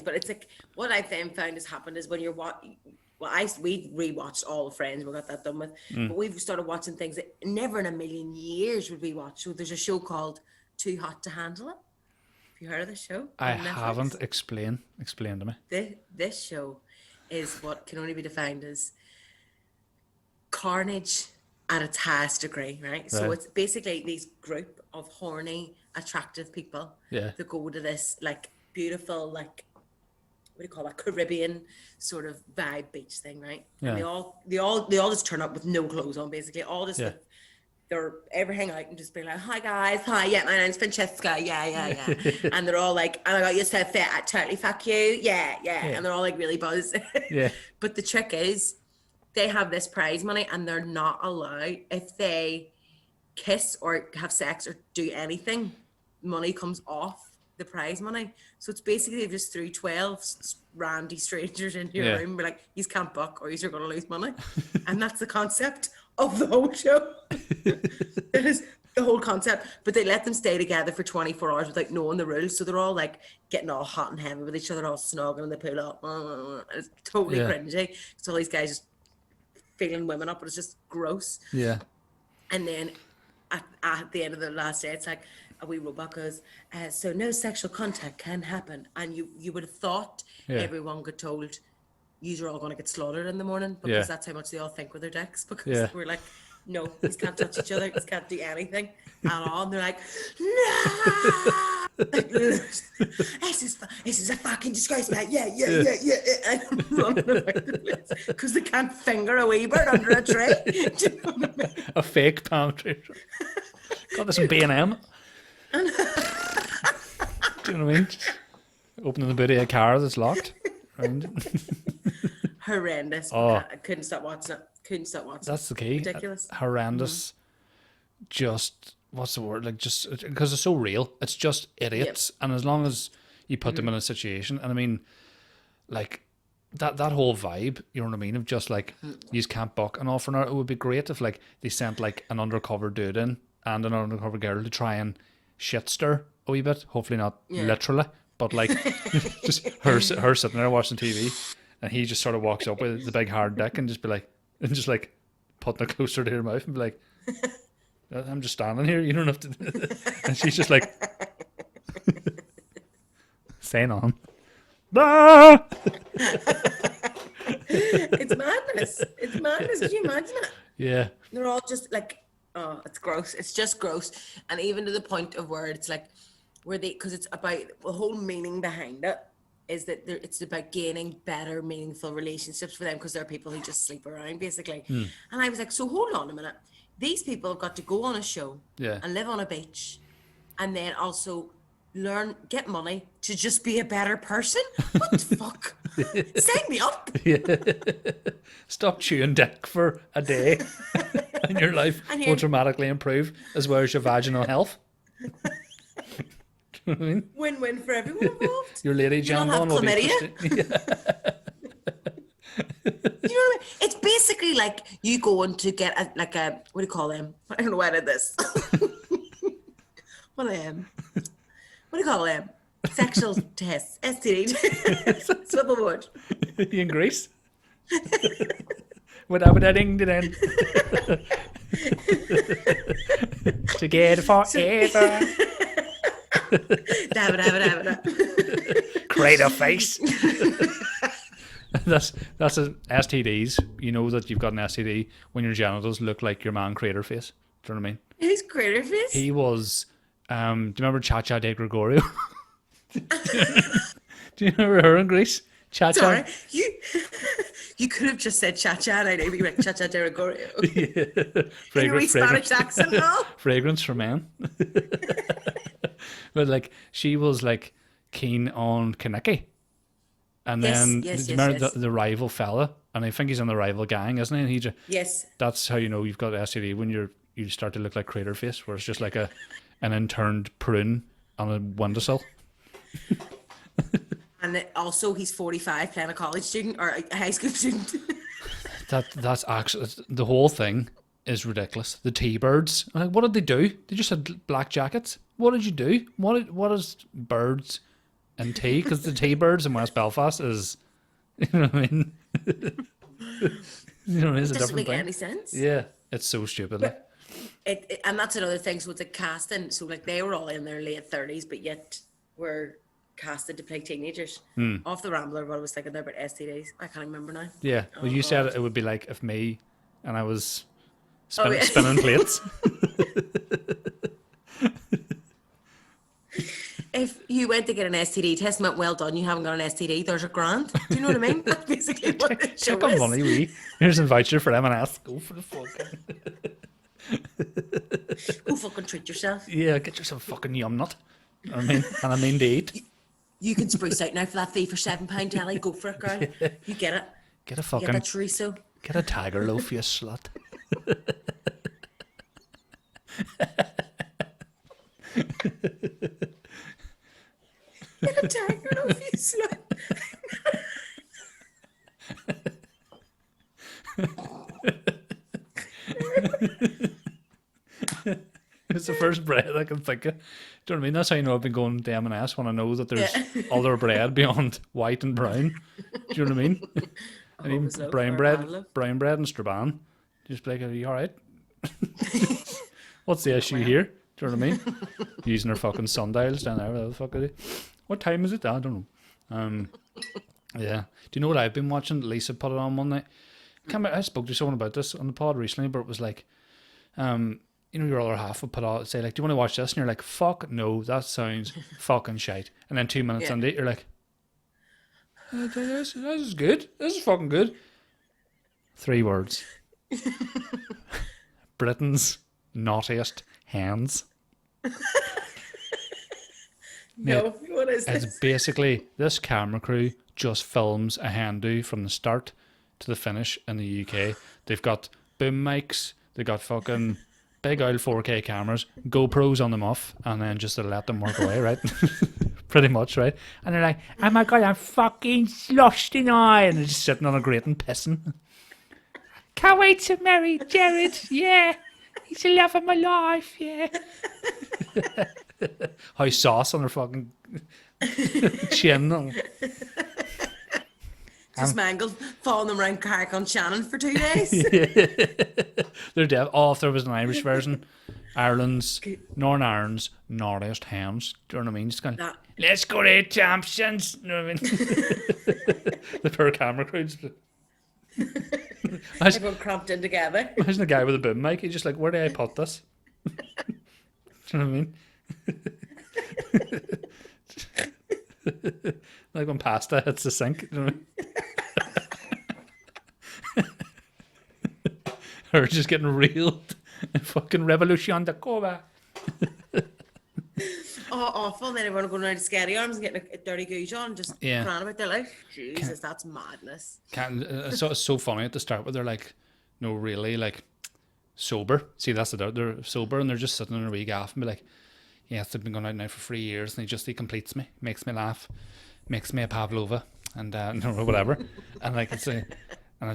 But it's like, what I've then found has happened is when you're we rewatched all the Friends, we got that done with. But we've started watching things that never in a million years would we watch. So there's a show called Too Hot to Handle It. Have you heard of this show? I haven't. Explain to me. This show is what can only be defined as carnage at its highest degree, right? So it's basically these group of horny, attractive people that go to this like beautiful, like, what do you call it, Caribbean sort of vibe beach thing, right? Yeah. And they all just turn up with no clothes on, basically. All just they're ever hang out and just be like, hi guys, hi, yeah, my name's Francesca, yeah. And they're all like, oh my god, you're so fit, I totally fuck you, yeah. And they're all like really buzzed. But the trick is, they have this prize money and they're not allowed, if they kiss or have sex or do anything, money comes off the prize money. So it's basically just threw 12 randy strangers into your room, be like, you can't book or you're going to lose money. And that's the concept of the whole show. That is the whole concept. But they let them stay together for 24 hours without knowing the rules. So they're all like getting all hot and heavy with each other, all snogging in the pool up. It's totally cringy. So all these guys just feeling women up, but it's just gross. Yeah. And then at the end of the last day, it's like a wee robot goes, so no sexual contact can happen. And you would have thought everyone got told, you're all going to get slaughtered in the morning, because that's how much they all think with their dicks, because we're like, no, these can't touch each other, these can't do anything at all. And they're like, no! this is a fucking disgrace, mate. Yeah. And I'm running about the place because they can't finger a wee bird under a tree. Do you know what I mean? A fake palm tree. Got this in B&M. Do you know what I mean? Opening the boot of a car that's locked. Horrendous. Oh. I couldn't stop watching it. That's the key. Ridiculous. Horrendous. Just, what's the word? Like, just because it's so real. It's just idiots. Yep. And as long as you put them in a situation, and I mean, like, that whole vibe, you know what I mean, of just like, you can't buck and all for now. It would be great if like they sent like an undercover dude in and an undercover girl to try and shit stir a wee bit. Hopefully not literally, but like just her sitting there watching TV, and he just sort of walks up with the big hard dick and just be like, and just like putting it closer to her mouth and be like, I'm just standing here, you don't have to. And she's just like saying on. Ah! It's madness. Can you imagine it? Yeah. They're all just like, oh, it's gross. It's just gross. And even to the point of where it's like, because it's about the whole meaning behind it is that it's about gaining better, meaningful relationships for them because they're people who just sleep around, basically. And I was like, so hold on a minute. These people have got to go on a show and live on a beach and then also get money to just be a better person? What the fuck? Sign me up. Stop chewing dick for a day and your life will dramatically improve as well as your vaginal health. You know what I mean? Win-win for everyone involved. Your lady jambon will be You know what I mean? It's basically like you going to get what do you call them? I don't know why I did this. What do you call them? Sexual tests, STD tests. Swivel board. You in Greece? Without a ding then. Together forever. Crater face. That's a STDs. You know that you've got an STD when your genitals look like your man Crater Face. Do you know what I mean? Who's Crater Face? He was. Do you remember Cha Cha de Gregorio? Do you remember her in Greece? Cha Cha. Sorry, you could have just said Cha Cha, and I'd be like Cha Cha de Gregorio. In a Spanish accent, no? Fragrance for men. But like she was like keen on Kaneki. And then do you remember the rival fella? And I think he's in the rival gang, isn't he? And he just, that's how you know you've got STD when you start to look like Crater Face, where it's just like an interned prune on a windowsill. And also he's 45 playing a college student or a high school student. That's actually, the whole thing is ridiculous. The T-Birds, like, what did they do? They just had black jackets. What did you do? What is birds and tea? Because the T-Birds in West Belfast is, you know what I mean? You know, it's a different thing. It doesn't make any sense. Yeah, it's so stupid. Like. And that's another thing. So it's a casting. So like they were all in their late 30s, but yet were casted to play teenagers. Off the Rambler, what I was thinking there about STDs. I can't remember now. Yeah, well, you said it would be like if me and I was spinning plates. If you went to get an STD test and went, well done, you haven't got an STD, there's a grand. Do you know what I mean? That's basically what the show is. Money, wee. Here's an voucher for M&S. Go for the fucking... Go fucking treat yourself. Yeah, get yourself a fucking yum nut. I mean, and I mean to eat. You can spruce out now for that fee for £7 deli. Go for it, girl. You get it. Get a fucking... Get that chorizo. Get a tiger loaf, you slut. Get a tiger loaf, you slut. It's the first bread I can think of. Do you know what I mean? That's how you know I've been going to M&S, when I know that there's other bread beyond white and brown. Do you know what I mean? And even brown bread and Strabane. Just be like, are you alright? What's the issue here? Do you know what I mean? Using her fucking sundials down there. What the fuck are they? What time is it? I don't know. Yeah. Do you know what I've been watching? Lisa put it on one night. I spoke to someone about this on the pod recently, but it was like, you you know, your other half will say like, do you want to watch this? And you're like, fuck no, that sounds fucking shite. And then 2 minutes into it, you're like, this is good. This is fucking good. 3 words. Britain's naughtiest hands. No, what is this? It's basically, this camera crew just films a hen do from the start to the finish in the UK. They've got boom mics, they've got fucking big old 4K cameras, GoPros on them off, and then just to let them work away, right? Pretty much, right? And they're like, oh my God, I'm fucking sloshed in eye. And they're just sitting on a grate and pissing. Can't wait to marry Jared, yeah. He's the love of my life, yeah. How sauce on her fucking chin. Just mangled, following them around Carrick on Shannon for 2 days. They're dead. Oh, if there was an Irish version, Ireland's, Northern Ireland's naughtiest hands. Do you know what I mean? Just going, let's go to Thompson's. You know what I mean? The poor camera crews. Everyone cramped in together. Imagine the guy with a boom mic. He's just like, where do I put this? Do you know what I mean? Like when pasta hits the sink. You know what I mean? Or just getting reeled in fucking Revolution de Cuba. Oh, awful. And then everyone going around to scary arms and getting a dirty goose on, just crying about their life. Jesus, that's madness. It's so funny at the start where they're like, no, really, like, sober. See, that's the doubt. They're sober and they're just sitting in a wee gaff and be like, yes, they've been going out now for 3 years and he completes me, makes me laugh, makes me a Pavlova and whatever. And like, it's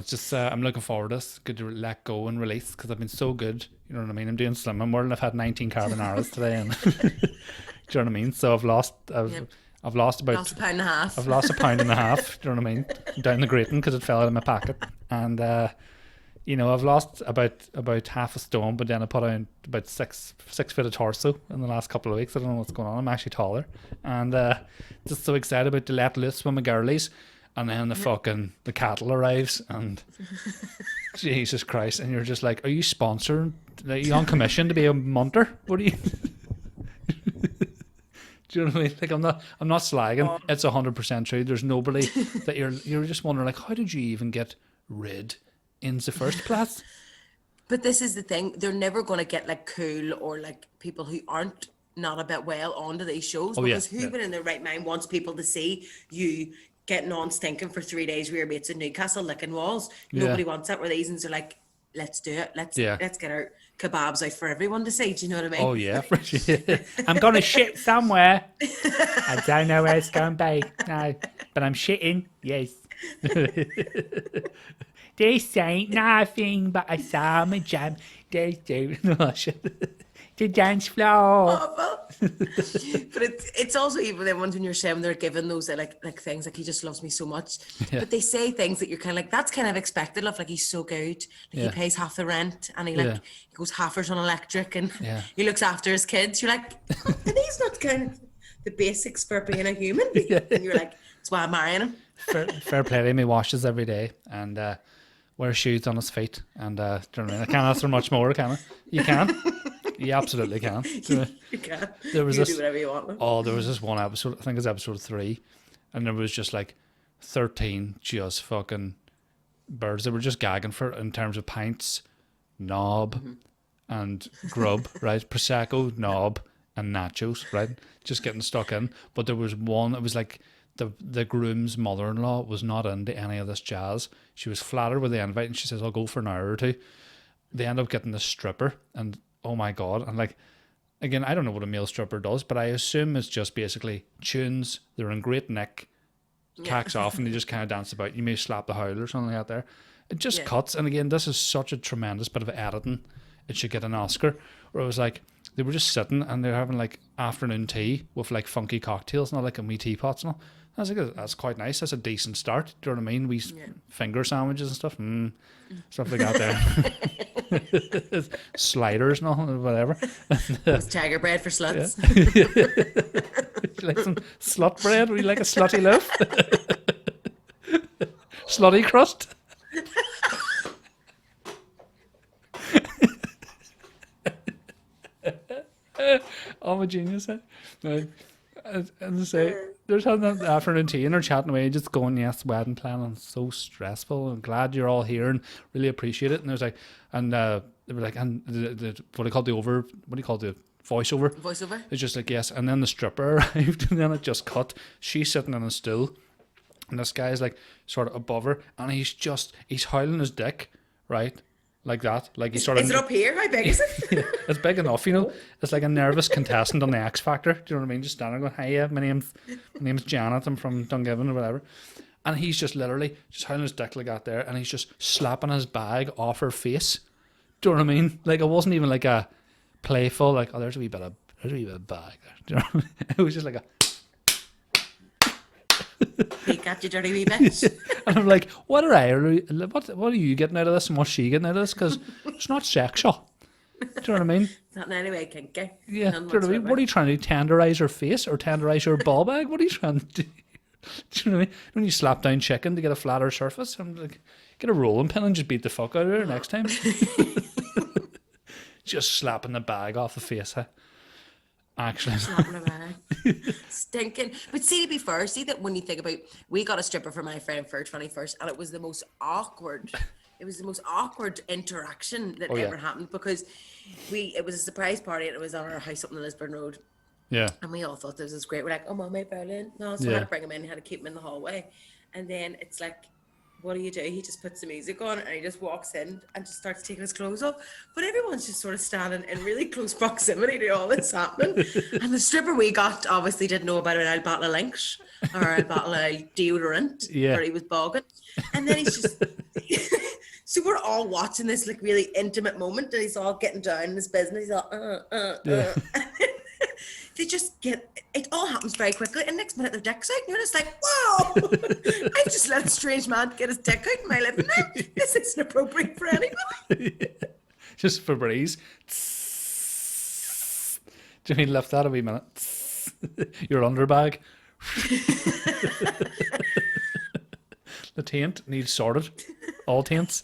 just, I'm looking forward to this. Good to let go and release because I've been so good. You know what I mean? I'm doing Slimming more than I've had 19 carbonaras today. And do you know what I mean? So I've lost about Lost a pound and a half. I've lost a pound and a half. Do you know what I mean? Down the grating because it fell out of my pocket. And, you know, I've lost about half a stone, but then I put on about 6 foot of torso in the last couple of weeks. I don't know what's going on. I'm actually taller. And just so excited about to let loose with my girlies. And then the cattle arrives and Jesus Christ. And you're just like, are you sponsored? Are you on commission to be a munter? What are you? Do you know what I mean? Like I'm not slagging. It's 100% true. There's nobody that you're just wondering like, how did you even get rid in the first place? But this is the thing. They're never going to get like cool or like people who aren't not a bit well onto these shows because who in their right mind wants people to see you getting on stinking for 3 days with your mates in Newcastle licking walls. Nobody wants that. Where these and they're like, let's do it. Let's get our kebabs out for everyone to see. Do you know what I mean? Oh yeah, I'm gonna shit somewhere. I don't know where it's going to be. No, but I'm shitting. Yes. This ain't nothing but a summer jam. The dance floor. But it's also even the ones when you're saying they're given those like things like he just loves me so much. But they say things that you're kind of like that's kind of expected of like he's so good. Like he pays half the rent and he goes halfers on electric and he looks after his kids. You're like, and he's not kind of the basics for being a human being. And you're like, that's why I'm marrying him. Fair play to him. He washes every day and wears shoes on his feet. And do you know what I mean? I can't ask for much more, can I? You can. You absolutely can. You can. There was you can do whatever you want. Oh, there was this one episode, I think it's episode 3, and there was just like 13 just fucking birds that were just gagging for it in terms of pints, knob, and grub, right? Prosecco, knob, and nachos, right? Just getting stuck in. But there was one, it was like the groom's mother-in-law was not into any of this jazz. She was flattered with the invite and she says, I'll go for an hour or two. They end up getting this stripper and oh my God. And like, again, I don't know what a male stripper does, but I assume it's just basically tunes. They're in great nick, cacks off, and they just kind of dance about. You may slap the howl or something out there. It just cuts. And again, this is such a tremendous bit of editing. It should get an Oscar. Or it was like, they were just sitting and they're having like afternoon tea with like funky cocktails and all like in wee teapots and all. I was like, that's quite nice. That's a decent start. Do you know what I mean? We finger sandwiches and stuff. Stuff like that there. Sliders and all, whatever. It's tiger bread for sluts. Yeah. Like some slut bread? Would you like a slutty loaf? Slutty crust? I'm a genius. Eh? Right. And I say, they're having that afternoon tea and they're chatting away, just going, yes, wedding planning, so stressful. I'm glad you're all here and really appreciate it. And there's like, and they were like, and what do you call the voiceover? Voiceover? It's just like, yes. And then the stripper arrived and then it just cut. She's sitting in a stool and this guy's like sort of above her and he's howling his dick, right? Like that. Like he's sort of. Is it up here? How big is it? It's big enough, you know. It's like a nervous contestant on the X Factor. Do you know what I mean? Just standing there going, "Hi, yeah, my name's Janet. I'm from Dungiven or whatever." And he's just literally just howling his dick like that there, and he's just slapping his bag off her face. Do you know what I mean? Like it wasn't even like a playful, like, oh, there's a wee bit of bag there. Do you know what I mean? It was just like a. Peek at you dirty wee bitch. And I'm like, what are you getting out of this and what's she getting out of this? Because it's not sexual. Do you know what I mean? It's not in any way kinky. Yeah. Do you know what I mean? What are you trying to do? Tenderize her face or tenderize her ball bag? What are you trying to do? Do you know what I mean? When you slap down chicken to get a flatter surface, I'm like, get a rolling pin and just beat the fuck out of her next time. Just slapping the bag off the face, huh? Actually. Slapping a bag. Stinking. But see, to be fair, see that when you think about, we got a stripper for my friend for her 21st and it was the most awkward interaction that ever happened because it was a surprise party and it was on our house up on the Lisburn Road. Yeah. And we all thought this was great. We're like, oh, Mummy, Berlin. No, so we had to bring him in, had to keep him in the hallway. And then it's like, what do? He just puts the music on and he just walks in and just starts taking his clothes off. But everyone's just sort of standing in really close proximity to all this happening. And the stripper we got obviously didn't know about an old bottle of Lynx or a bottle of deodorant where he was bogging. And then he's just... So we're all watching this like really intimate moment and he's all getting down in his business. He's all, They just it all happens very quickly and next minute their dick's out and you're just like, wow, I've just let a strange man get his dick out in my living room. This isn't appropriate for anybody. Just for breeze. Do you mean left that a wee minute? Your underbag. The taint needs sorted. All taints.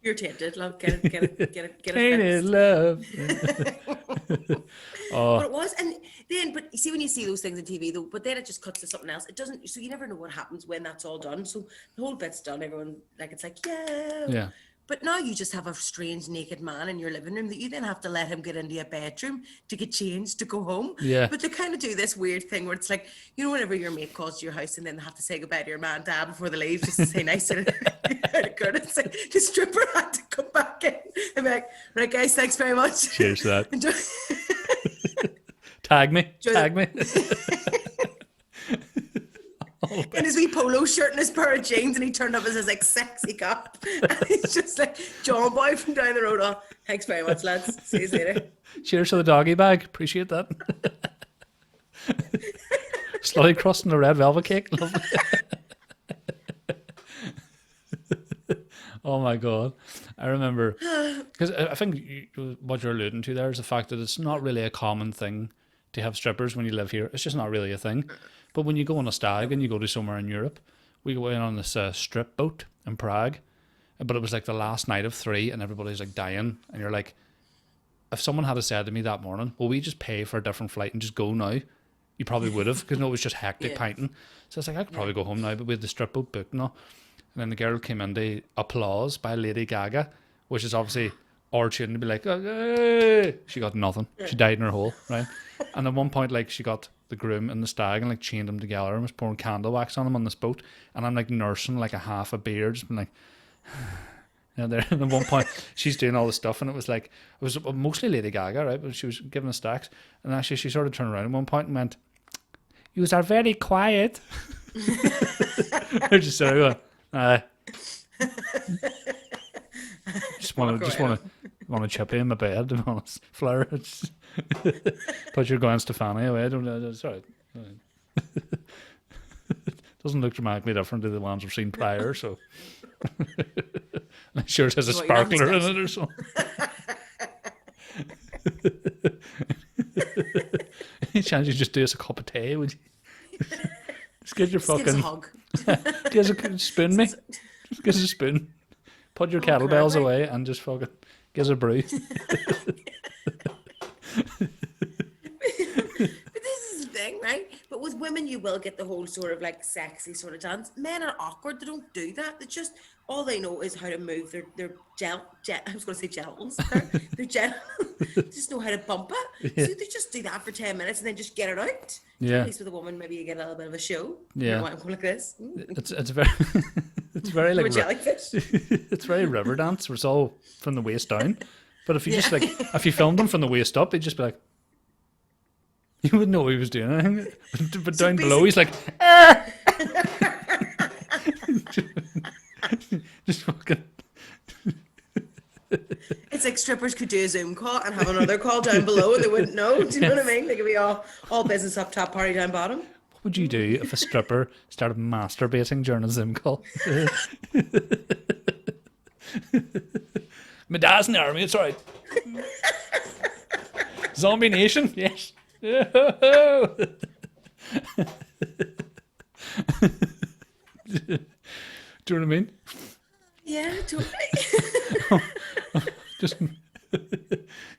You're tainted, love. Get it. Tainted love. But it was, and then, but you see, when you see those things on TV, though, but then it just cuts to something else. It doesn't, so you never know what happens when that's all done. So the whole bit's done. Everyone, like, it's like, yeah. But now you just have a strange naked man in your living room that you then have to let him get into a bedroom to get changed to go home. Yeah. But they kind of do this weird thing where it's like, you know, whenever your mate calls to your house and then they have to say goodbye to your man and dad before they leave, just to say nice and it's like the stripper had to come back in and be like, right guys, thanks very much. Cheers to that. Enjoy. Tag me. In his wee polo shirt and his pair of jeans, and he turned up as his like sexy cop. And he's just like John Boy from down the road. Oh, thanks very much, lads. See you later. Cheers to the doggy bag. Appreciate that. Slowly crossing the red velvet cake. Lovely. Oh my god, I remember because I think what you're alluding to there is the fact that it's not really a common thing to have strippers when you live here. It's just not really a thing. But when you go on a stag and you go to somewhere in Europe, we went on this strip boat in Prague, but it was like the last night of 3 and everybody's like dying. And you're like, if someone had said to me that morning, well, we just pay for a different flight and just go now, you probably would have, because no, it was just hectic pinting. So it's like, I could probably go home now, but we had the strip boat booked and all. And then the girl came in to applause by Lady Gaga, which is obviously our tune to be like, oh, hey. She got nothing. She died in her hole, right? And at one point, like, she got the groom and the stag and like chained them together and was pouring candle wax on them on this boat. And I'm like nursing like a half a beer, just been like, and there. And at one point, she's doing all this stuff, and it was mostly Lady Gaga, right? But she was giving the stacks, and actually she sort of turned around at one point and went, "You are very quiet." I just started going, just want to chip you in my bed, to be honest. Fleur, put your Gwen Stefani away. It's all right. Doesn't look dramatically different to the ones we've seen prior, so I'm sure it has a sparkler in it or something. Any chance you just do us a cup of tea, would you? Just get your fucking hug. Give us a spoon, me. Just give us a spoon. Put your kettlebells away and just fucking give us a brew. with women, you will get the whole sort of like sexy sort of dance. Men are awkward. They don't do that. They just, all they know is how to move their I was going to say genitals. Their just know how to bump it. Yeah. So they just do that for 10 minutes and then just get it out. Yeah. At least with a woman, maybe you get a little bit of a show. Yeah. You know why I'm going like this. It's very it's very like jellyfish. it's very river dance. Where it's all from the waist down. But if you just like if you filmed them from the waist up, they'd just be like, you wouldn't know what he was doing anything. But down below, he's like, ah! just fucking. It's like strippers could do a Zoom call and have another call down below and they wouldn't know. Do you know what I mean? They could be all business up top, party down bottom. What would you do if a stripper started masturbating during a Zoom call? My dad's in the army, it's alright. Zombie Nation, yes. Do you know what I mean? Yeah, totally.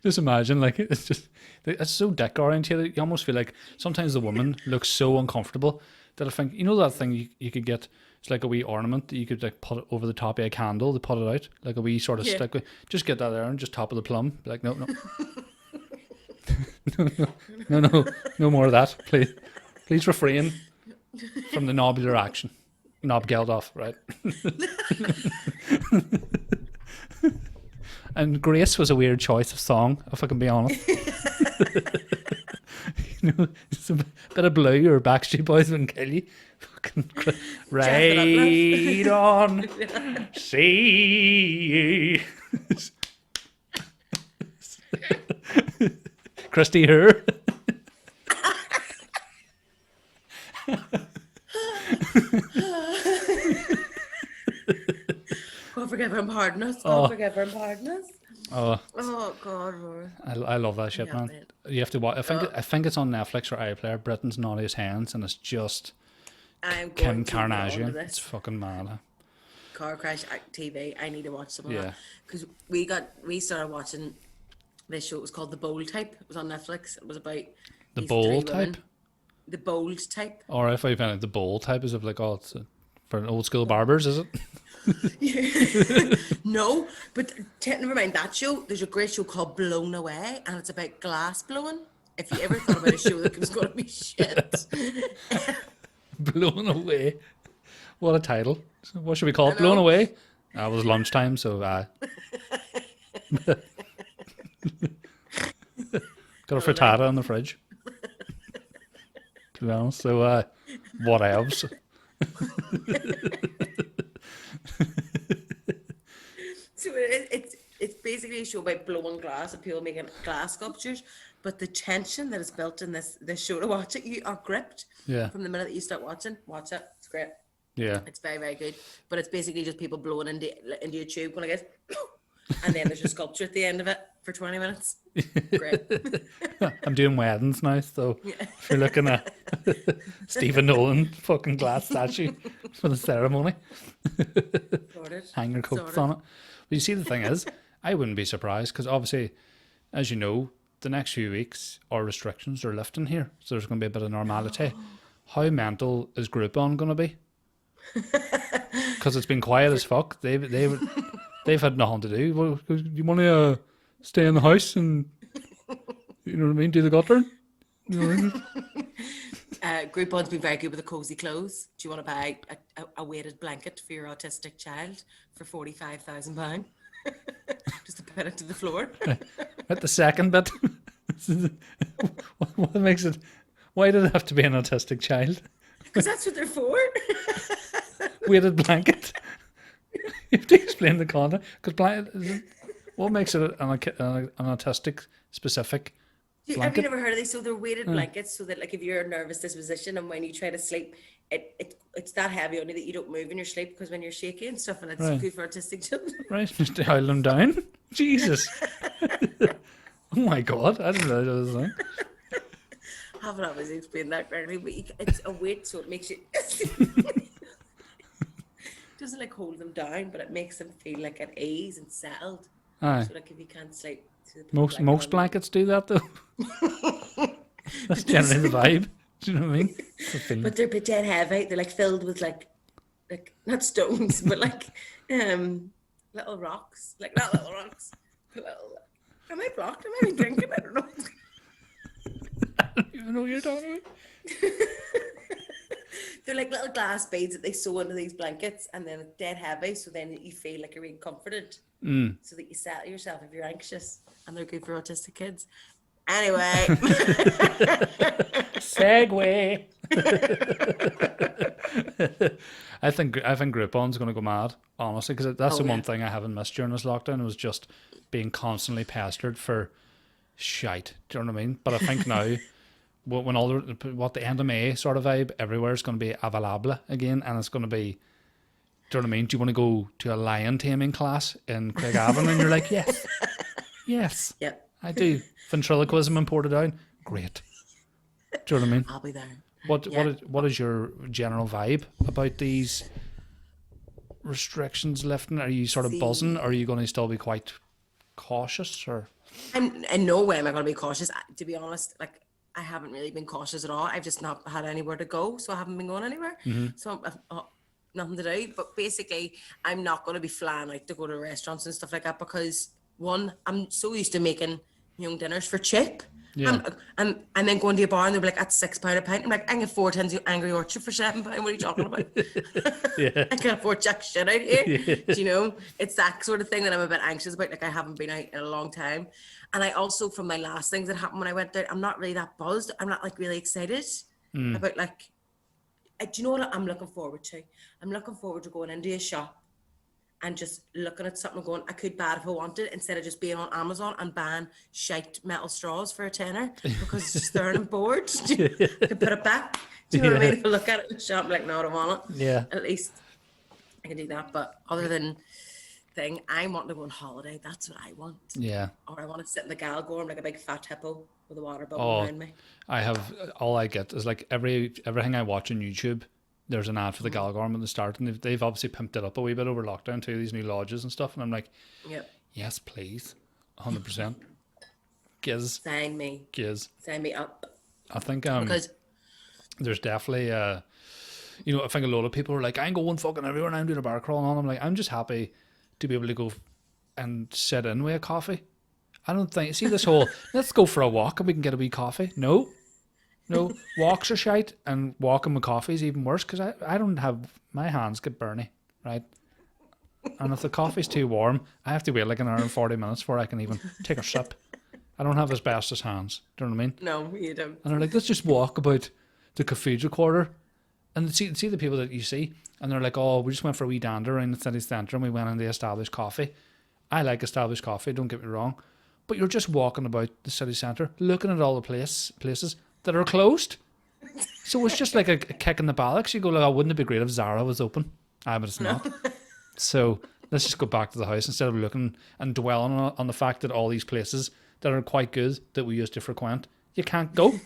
Just imagine, like, it's so dick oriented. You almost feel like sometimes the woman looks so uncomfortable that I think, you know that thing you could get, it's like a wee ornament that you could like put it over the top of a candle to put it out, like a wee sort of stick. Just get that there and just top of the plum. Be like, no. No more of that, please. Please refrain from the nobular action. Knob Geldof, right? And Grace was a weird choice of song, if I can be honest. You know, it's a bit of Blue or Backstreet Boys wouldn't kill you. Fucking right on, see. Christy Her. God forgive her and pardon us. God forgive her and pardon us. Oh God, Rory. I love that shit, man. You have to watch. I think it's on Netflix or iPlayer. Britain's Naughtiest Hands, and it's just Kim Kardashian. It's fucking mad. Huh? Car crash TV. I need to watch some of that because we started watching this show. It was called The Bold Type. It was on Netflix. It was about The Bold Type. The Bold Type. Or if I found the Bold Type is of like it's for old school barbers, is it? No, but never mind that show. There's a great show called Blown Away, and it's about glass blowing. If you ever thought about a show that was going to be shit. Blown Away. What a title. What should we call it? Blown Away? It was lunchtime, so got a frittata in the fridge. To be honest, so what else? So it's basically a show about blowing glass and people making glass sculptures, but the tension that is built in this show to watch it, you are gripped. Yeah. From the minute that you start watching, watch it. It's great. Yeah. It's very, very good. But it's basically just people blowing into a tube going like this, and then there's a sculpture at the end of it for 20 minutes. Great. I'm doing weddings now, so if you're looking at Stephen Nolan fucking glass statue for the ceremony, hang your coats on it. But you see, the thing is, I wouldn't be surprised because obviously, as you know, the next few weeks our restrictions are lifting here, so there's going to be a bit of normality. How mental is Groupon going to be? Because it's been quiet as fuck. They've had nothing to do. Well, you want to stay in the house and you know what I mean, do the gut turn. You know what I mean? Groupon's been very good with the cozy clothes. Do you want to buy a weighted blanket for your autistic child for £45,000? Just to put it to the floor. At the second bit, what makes it? Why did it have to be an autistic child? Because that's what they're for. Weighted blanket. You have to explain the content. Because what makes it an autistic specific blanket? Have you never heard of these? So they're weighted blankets, so that like if you're a nervous disposition and when you try to sleep, it's that heavy on you that you don't move in your sleep because when you're shaky and stuff, and it's good for autistic children. Right, just to hold them down. Jesus. Oh my God, I didn't know that was a thing. I haven't always explained that correctly, but it's a weight, so it makes you. Doesn't like hold them down, but it makes them feel like at ease and settled. Aye. So like if you can't sleep. Most blankets do that though. That's generally the vibe. Do you know what I mean? It's a feeling. But they're a bit dead heavy. They're like filled with like not stones, but like little rocks. Like not little rocks. But little, am I blocked? Am I been drinking? I don't know. I don't even know what you're talking about. They're like little glass beads that they sew into these blankets, and then it's dead heavy, so then you feel like you're being comforted, so that you settle yourself if you're anxious, and they're good for autistic kids. Anyway. Segue. I think Groupon's going to go mad, honestly, because that's the one thing I haven't missed during this lockdown was just being constantly pestered for shite. Do you know what I mean? But I think now, when all the end of May sort of vibe, everywhere is going to be available again, and it's going to be. Do you know what I mean? Do you want to go to a lion taming class in Craigavon? And you're like, yes, yes, Yep. I do. Ventriloquism and Portadown, great. Do you know what I mean? I'll be there. What is your general vibe about these restrictions lifting? Are you sort of buzzing, or are you going to still be quite cautious? Or I'm in no way am I going to be cautious. To be honest, like I haven't really been cautious at all. I've just not had anywhere to go, so I haven't been going anywhere. So I've nothing to do. But basically, I'm not going to be flying out to go to restaurants and stuff like that because one, I'm so used to making young dinners for cheap. Yeah. And then going to a bar and they'll be like, that's £6 a pint. I'm like, I can get 4 tins of Angry Orchard for £7. What are you talking about? Yeah. I can't afford jack shit out here. Do you know? It's that sort of thing that I'm a bit anxious about. Like I haven't been out in a long time. And I also, from my last things that happened when I went out, I'm not really that buzzed. I'm not like really excited about like, do you know what I'm looking forward to? I'm looking forward to going into a shop and just looking at something going, I could buy it if I wanted, instead of just being on Amazon and buying shite metal straws for a tenner because it's just there and I'm bored. I could put it back. Do you know what I mean? If I look at it in the shop, I'm like, no, I don't want it. Yeah. At least I can do that. But other than thing, I want to go on holiday. That's what I want. Yeah. Or I want to sit in the Galgorm like a big fat hippo with a water bubble around me. All I get is like everything I watch on YouTube. There's an ad for the Galgorm at the start, and they've obviously pimped it up a wee bit over lockdown too, these new lodges and stuff. And I'm like, yes, please, 100%. Giz. Sign me. Giz. Sign me up. I think Because there's definitely I think a lot of people are like, I'm going fucking everywhere and I'm doing a bar crawl, and I'm like, I'm just happy to be able to go and sit in with a coffee. I don't think, see this whole, let's go for a walk and we can get a wee coffee. No, walks are shite, and walking with coffee is even worse because I don't have, my hands get burny, right? And if the coffee's too warm, I have to wait like an hour and 40 minutes before I can even take a sip. I don't have asbestos hands. Do you know what I mean? No, you don't. And they're like, let's just walk about the Cathedral Quarter. And see the people that you see, and they're like, oh, we just went for a wee dander around the city centre and we went in the established coffee. I like established coffee, don't get me wrong. But you're just walking about the city centre, looking at all the places that are closed. So it's just like a kick in the bollocks. You go like, oh, wouldn't it be great if Zara was open? But it's not. So let's just go back to the house instead of looking and dwelling on the fact that all these places that are quite good that we used to frequent, you can't go. Do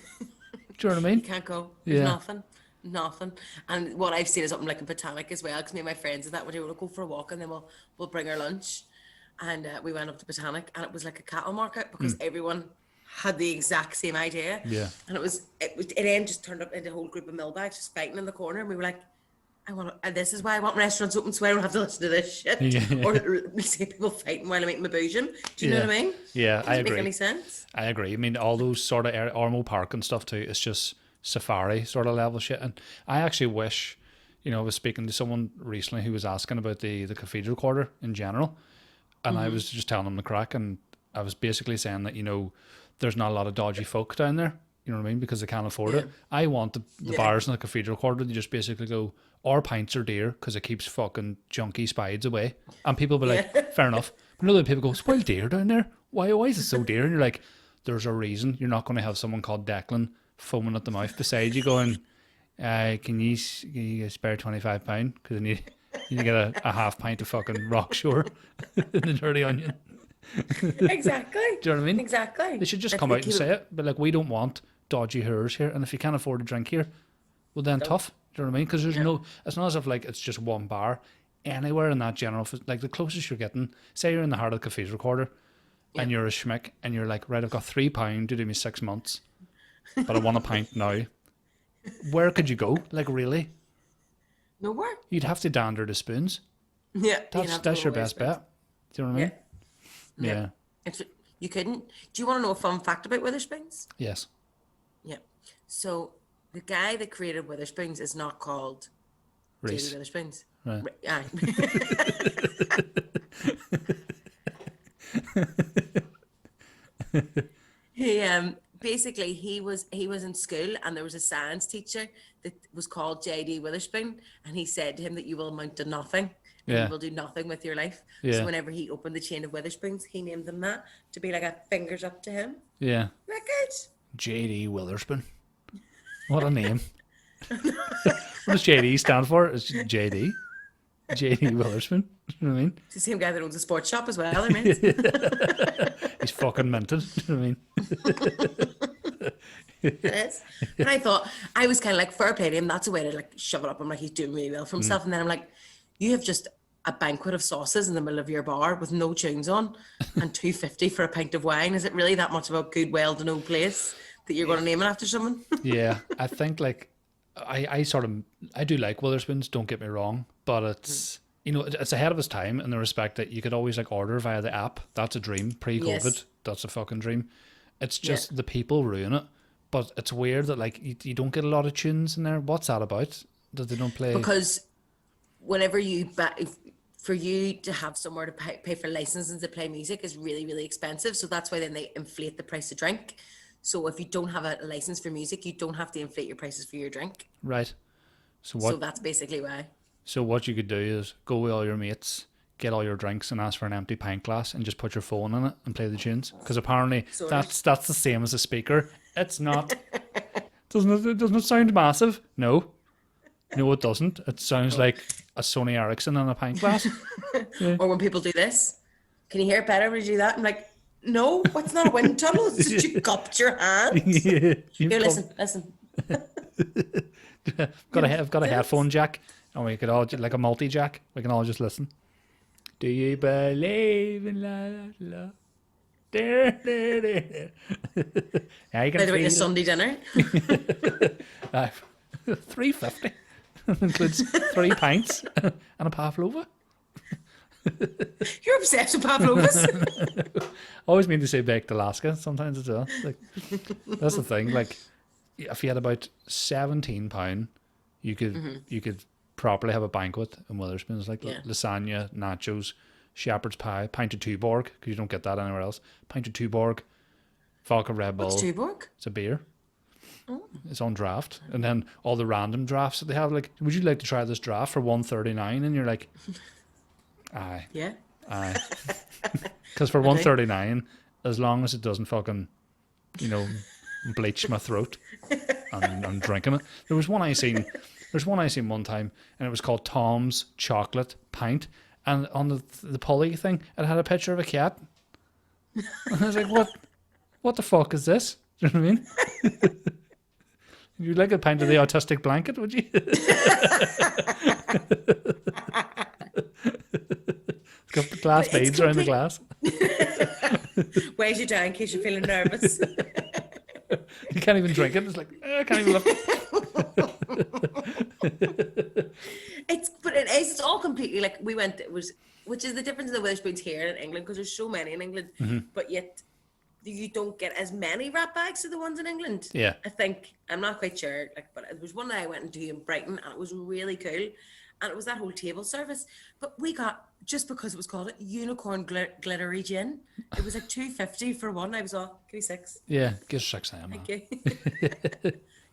you know what I mean? You can't go. There's nothing. And what I've seen is something like a Botanic as well, because me and my friends and that would go for a walk and then we'll bring our lunch. And we went up to Botanic and it was like a cattle market because everyone had the exact same idea. Yeah. And it then just turned up into a whole group of millbags just fighting in the corner. And we were like, this is why I want restaurants open, so I don't have to listen to this shit. Yeah. Or we see people fighting while I'm eating my boojum. Do you know what I mean? Yeah, I agree. Doesn't make any sense. I agree. I mean, all those sort of Ormo Park and stuff too, it's just safari sort of level shit. And I actually wish, I was speaking to someone recently who was asking about the Cathedral Quarter in general. And I was just telling them the crack, and I was basically saying that, there's not a lot of dodgy folk down there, you know what I mean, because they can't afford it. I want the bars in the Cathedral Quarter to just basically go, our pints are dear because it keeps fucking junky spides away. And people will be like, fair enough. But other people go, it's well dear down there. Why is it so dear? And you're like, there's a reason. You're not going to have someone called Declan foaming at the mouth beside you going, can you spare £25? Because I need to get a half pint of fucking Rockshore in the Dirty Onion. Exactly. Do you know what I mean? Exactly. They should just come out and say it. But like, we don't want dodgy hers here. And if you can't afford to drink here, well then tough. Do you know what I mean? Because there's it's not as if like it's just one bar. Anywhere in that general, like the closest you're getting, say you're in the heart of the Cathedral Quarter and you're a schmick and you're like, right, I've got £3 to do me 6 months, but I want a pint now. where could you go? Like, really? Nowhere. You'd have to dander to spoons. Yeah. That's your best bet. Do you know what I mean? Yeah. You couldn't. Do you want to know a fun fact about Witherspoons? Yes. Yeah. So the guy that created Witherspoons is not called Reese. J.D. Witherspoons. Right. Aye. He basically he was in school, and there was a science teacher that was called J.D. Witherspoon, and he said to him that you will amount to nothing. And you will do nothing with your life. Yeah. So whenever he opened the chain of Witherspoons, he named them that to be like a fingers up to him. Yeah. Isn't that good? J.D. Witherspoon. What a name. What does J.D. stand for? It's J.D. J.D. Witherspoon. You know what I mean? It's the same guy that owns a sports shop as well, I mean. He's fucking minted. You know what I mean? It is. But I thought, I was kind of like, fair play to him. That's a way to like shove it up. I'm like, he's doing really well for himself. And then I'm like, you have just a banquet of sauces in the middle of your bar with no tunes on and $2.50 for a pint of wine. Is it really that much of a good, well-to-know place that you're going to name it after someone? Yeah, I think like I do like Witherspoons, don't get me wrong, but it's it's ahead of its time in the respect that you could always like order via the app. That's a dream. Pre-COVID, Yes. That's a fucking dream. It's just the people ruin it. But it's weird that like you don't get a lot of tunes in there. What's that about? That they don't play? Because whenever for you to have somewhere to pay for licenses to play music is really, really expensive. So that's why then they inflate the price of drink. So if you don't have a license for music, you don't have to inflate your prices for your drink. Right. So that's basically why. So what you could do is go with all your mates, get all your drinks, and ask for an empty pint glass, and just put your phone in it and play the tunes. Because apparently that's the same as a speaker. It's not. Doesn't it sound massive? No, it doesn't. It sounds like a Sony Ericsson in a pint glass. Yeah. Or when people do this, can you hear it better when you do that? I'm like, no, it's not a wind tunnel. It's just you cupped your hand. Yeah, Here, listen. I've got a headphone jack, and we could all like a multi jack. We can all just listen. Do you believe in love? Yeah, you can By a Sunday dinner. $3.50 includes 3 pints and a pavlova. You're obsessed with pavlovas. Always mean to say baked Alaska sometimes as well. Like that's the thing. Like if you had about £17, you could properly have a banquet in Witherspoons, like lasagna, nachos, shepherd's pie, pint of Tuborg, because you don't get that anywhere else. Pint of Tuborg, vodka Red Bull. What's Tuborg? It's a beer. Oh. It's on draft, and then all the random drafts that they have. Like, would you like to try this draft for $1.39? And you're like, aye, yeah, aye, because for $1.39, as long as it doesn't fucking, bleach my throat, I'm drinking it. There was one I seen one time, and it was called Tom's Chocolate Pint, and on the pulley thing, it had a picture of a cat. And I was like, what the fuck is this? Do you know what I mean? You'd like a pint of the autistic blanket, would you? It's got glass beads around the glass. Weighs you down in case you're feeling nervous. You can't even drink it. It's like, I can't even look. It's all completely like which is the difference in the Witherspoons here in England, because there's so many in England, but yet you don't get as many rat bags as the ones in England. Yeah. I think, I'm not quite sure, but it was one that I went into in Brighton, and it was really cool. And it was that whole table service. But we got, just because it was called unicorn glittery gin, it was like $2.50 for one. I was all, give me 6. Yeah, give us 6 now. Thank you.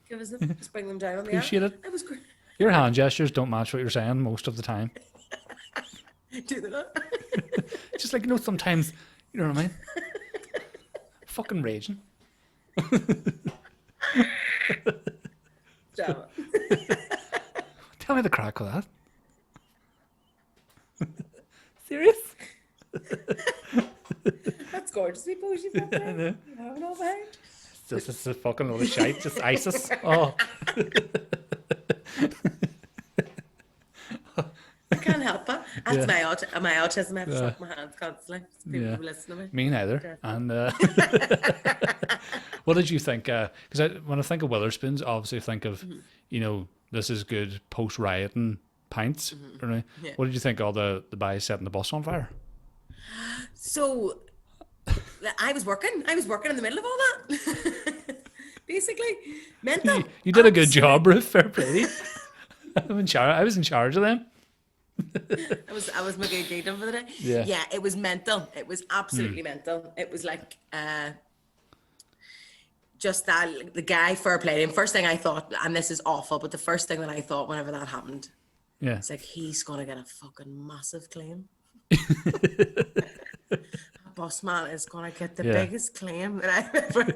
Give us them, just bring them down on the Appreciate app. it. It was great. Your hand gestures don't match what you're saying most of the time. Do they not? Just like, sometimes, you know what I mean? Fucking raging. Stop. Tell me the crack with that. Serious? That's gorgeous. We post you back there. I know. You have it all behind. It's just a fucking load of shite. Just ISIS. Oh. I can't help it. That's my autism. I have to shake my hands constantly. People listen to me. Me neither. And what did you think? Because when I think of Witherspoons, obviously I think of, this is good post-rioting pints. Right? Yeah. What did you think of the guys setting the bus on fire? So I was working in the middle of all that. Basically, mental. You did a good job, Ruth. Fair play. I was in charge of them. I was making data for the day. Yeah. It was mental. It was absolutely mental. It was like just that the guy fair play. And first thing I thought, and this is awful, but the first thing that I thought whenever that happened, it's like he's gonna get a fucking massive claim. Boss man is gonna get the biggest claim that I've ever.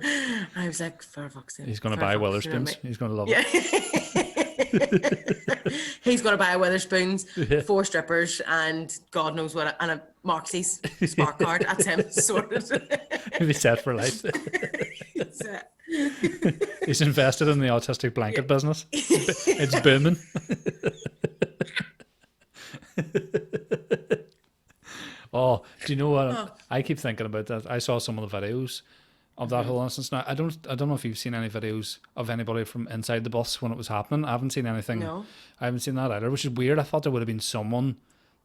I was like, for fuck's sake. He's gonna buy Witherspoons. He's gonna love it. He's gonna buy Witherspoons, 4 strippers, and God knows what, and a Moxie's smart card. That's him sorted. He'll be set for life. He's invested in the autistic blanket business. It's booming. Oh, do you know what? I keep thinking about that. I saw some of the videos of that whole instance. Now, I don't know if you've seen any videos of anybody from inside the bus when it was happening. I haven't seen anything. No. I haven't seen that either, which is weird. I thought there would have been someone.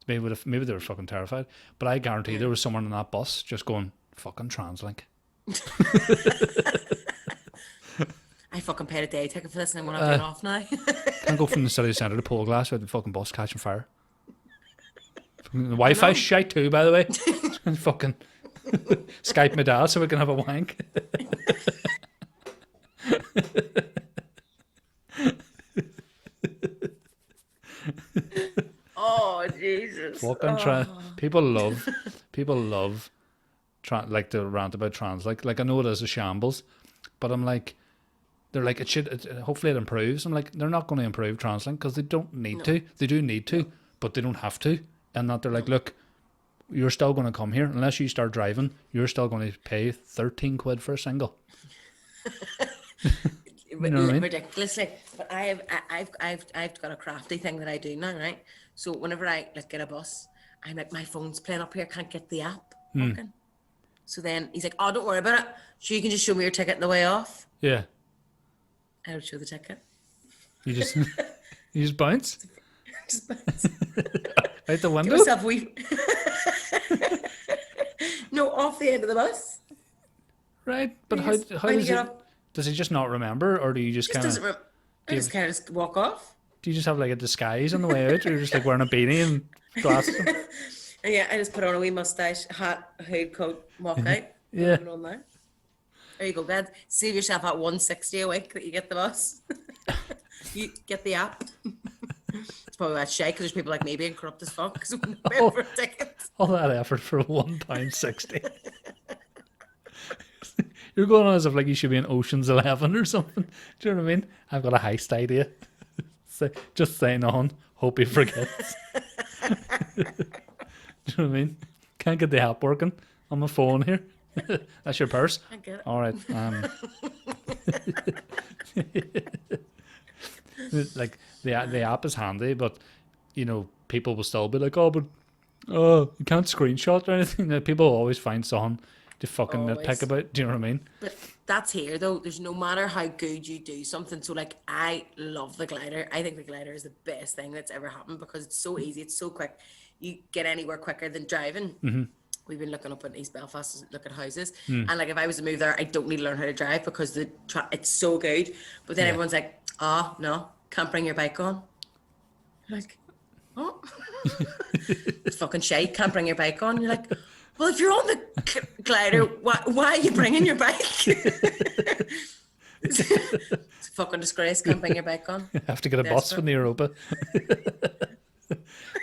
Maybe they were fucking terrified. But I guarantee there was someone in that bus just going, fucking TransLink. I fucking paid a day ticket for this and I'm going to have to get off now. Can't go from the city centre to Pole Glass without the fucking bus catching fire. The Wi-Fi shite too, by the way. Fucking Skype my dad so we can have a wank. Oh Jesus! Fucking people love like to rant about trans. Like I know it is a shambles, but I'm like, they're like hopefully it improves. I'm like, they're not going to improve TransLink because they don't need to. They do need to, but they don't have to. And that they're like, look, you're still going to come here unless you start driving. You're still going to pay 13 quid for a single. You know what I mean? Ridiculously. But I've got a crafty thing that I do now, right? So whenever I get a bus, I'm like, my phone's playing up here, can't get the app working. So then he's like, oh, don't worry about it. Sure, you can just show me your ticket on the way off. Yeah. I would show the ticket. You just bounce? Just bounce. Out the window? Give myself a wee... No, off the end of the bus. Right, but how does he... Does he just not remember, or do you just kind of... I just kind of just walk off. Do you just have like a disguise on the way out, or you're just like wearing a beanie and glasses? Yeah, I just put on a wee mustache, hat, hood, coat, walk out. Yeah. On there. There you go, guys. Save yourself at $160 a week that you get the bus. You get the app. It's probably that shite because there's people like me being corrupt as fuck because we pay for tickets. All that effort for £1.60. You're going on as if like you should be in Ocean's 11 or something. Do you know what I mean? I've got a heist idea. Just saying on. Hope he forgets. Do you know what I mean? Can't get the app working on my phone here. That's your purse? I get it. All right. Like the app is handy, but you know people will still be like, you can't screenshot or anything. People always find something to fucking nitpick about. Do you know what I mean? But that's here though. There's no matter how good you do something. So like I love the glider. I think the glider is the best thing that's ever happened because it's so easy. It's so quick. You get anywhere quicker than driving. Mm-hmm. We've been looking up in East Belfast, look at houses, and like if I was to move there, I don't need to learn how to drive because it's so good. But then everyone's like, "Oh no, can't bring your bike on." You're like, "Oh, it's fucking shite. Can't bring your bike on." You're like, "Well, if you're on the glider, why are you bringing your bike?" It's a fucking disgrace. Can't bring your bike on. You have to get a bus from the Europa.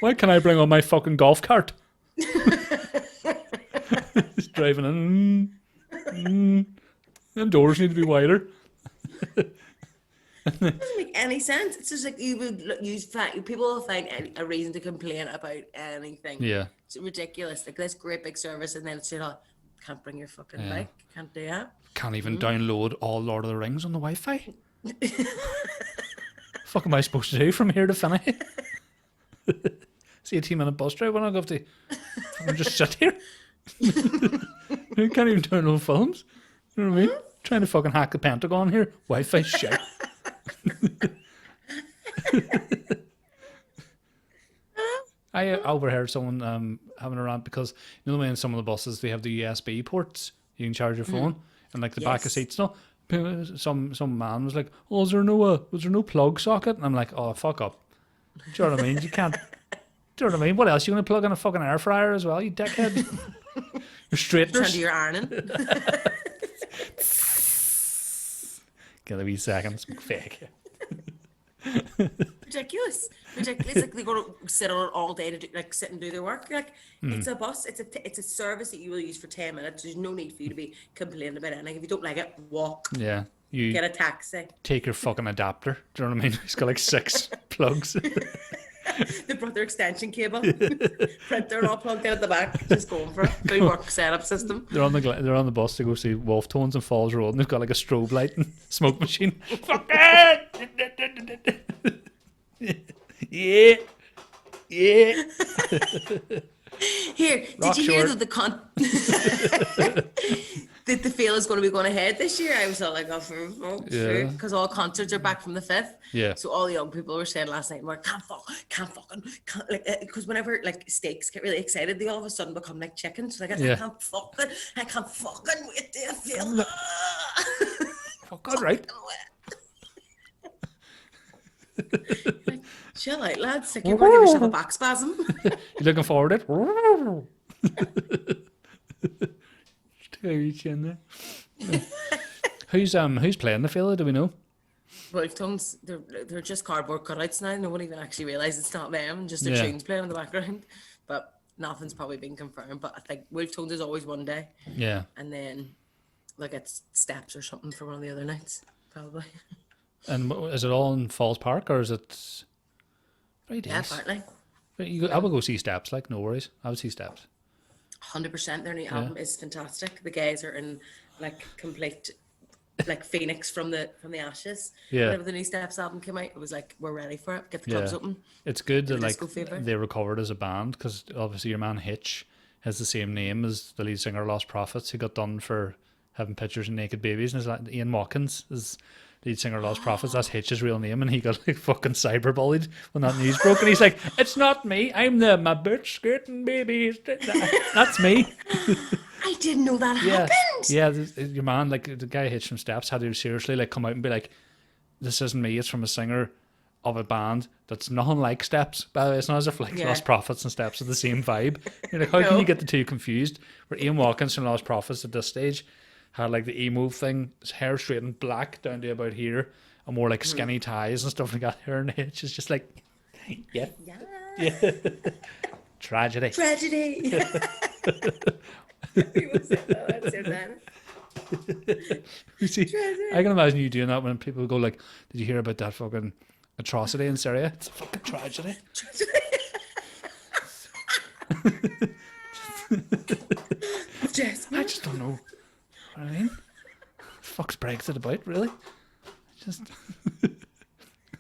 Why can't I bring on my fucking golf cart? Just driving in. Them doors need to be wider. It doesn't make any sense. It's just like people will find a reason to complain about anything. Yeah. It's ridiculous. Like this great big service and then it's can't bring your fucking bike. Can't do that. Can't even download all Lord of the Rings on the Wi-Fi. Fuck am I supposed to do from here to finish? It's 18-minute bus drive. When I go to fucking just sit here. I can't even turn on films. You know what I mean? Trying to fucking hack the Pentagon here. Wi-Fi shit. I overheard someone having a rant because you know the way in some of the buses they have the USB ports you can charge your phone and like the back of seats now. Some man was like, "Oh, was there no plug socket?" And I'm like, "Oh, fuck up." Do you know what I mean? You can't. Do you know what I mean? What else? You gonna plug in a fucking air fryer as well? You dickhead. Your straighteners. Turn to your ironing. Get a wee second. It's fake. Ridiculous. Like they go to sit on it all day to do, like sit and do their work. Like it's a bus. It's a service that you will use for 10 minutes. There's no need for you to be complaining about anything. If you don't like it, walk. Yeah. You get a taxi. Take your fucking adapter. Do you know what I mean? It's got like 6 plugs. They brought their extension cable, printer all plugged in at the back, just going for it. Good work setup system. They're on the bus to go see Wolf Tones and Falls Road, and they've got like a strobe light and smoke machine. Fuck it! Yeah. Here, Rock did you hear short. that the fail is going to be going ahead this year? I was all like, sure, because all concerts are back from the 5th. Yeah. So all the young people were saying last night, can't like, because whenever like steaks get really excited, they all of a sudden become like chickens. So like, I can't fucking wait to feel. Fuck God, right? Like, chill out, lads. Like, you're going to give yourself a back spasm. You looking forward to it? Stick out your chin there. Who's playing the fella? Do we know? Wolf Tones, they're just cardboard cutouts now. No one even actually realised it's not them. Just their tunes playing in the background. But nothing's probably been confirmed. But I think Wolf Tones is always one day. Yeah. And then like it's Steps or something for one of the other nights, probably. And is it all in Falls Park or is it? Very nice. Yeah, partly. I would go see Steps. Like no worries. I would see Steps. 100%. Their new album is fantastic. The guys are in like complete like phoenix from the ashes. Yeah. Whenever the new Steps album came out, it was like we're ready for it. Get the clubs open. It's good that like they recovered as a band because obviously your man Hitch has the same name as the lead singer of Lost Prophets, who got done for having pictures of naked babies. And it's like Ian Watkins is lead singer of Lost Prophets. That's Hitch's real name, and he got like fucking cyberbullied when that news broke. And he's like, "It's not me. I'm my bitch skirting babies. That's me." I didn't know that happened. Yeah, your man, like the guy Hitch from Steps, had to seriously like come out and be like, "This isn't me. It's from a singer of a band that's nothing like Steps." By the way, it's not as if like Lost Prophets and Steps are the same vibe. You're like, how can you get the two confused? Where Ian Watkins from Lost Prophets at this stage had like the emo thing, his hair straightened black down to about here, and more like skinny ties and stuff like that. Her and Hitch is just like, yeah. Tragedy. You see, I can imagine you doing that when people go like, "Did you hear about that fucking atrocity in Syria?" It's a fucking tragedy. I just don't know. What I mean, fuck's Brexit about, really? Just.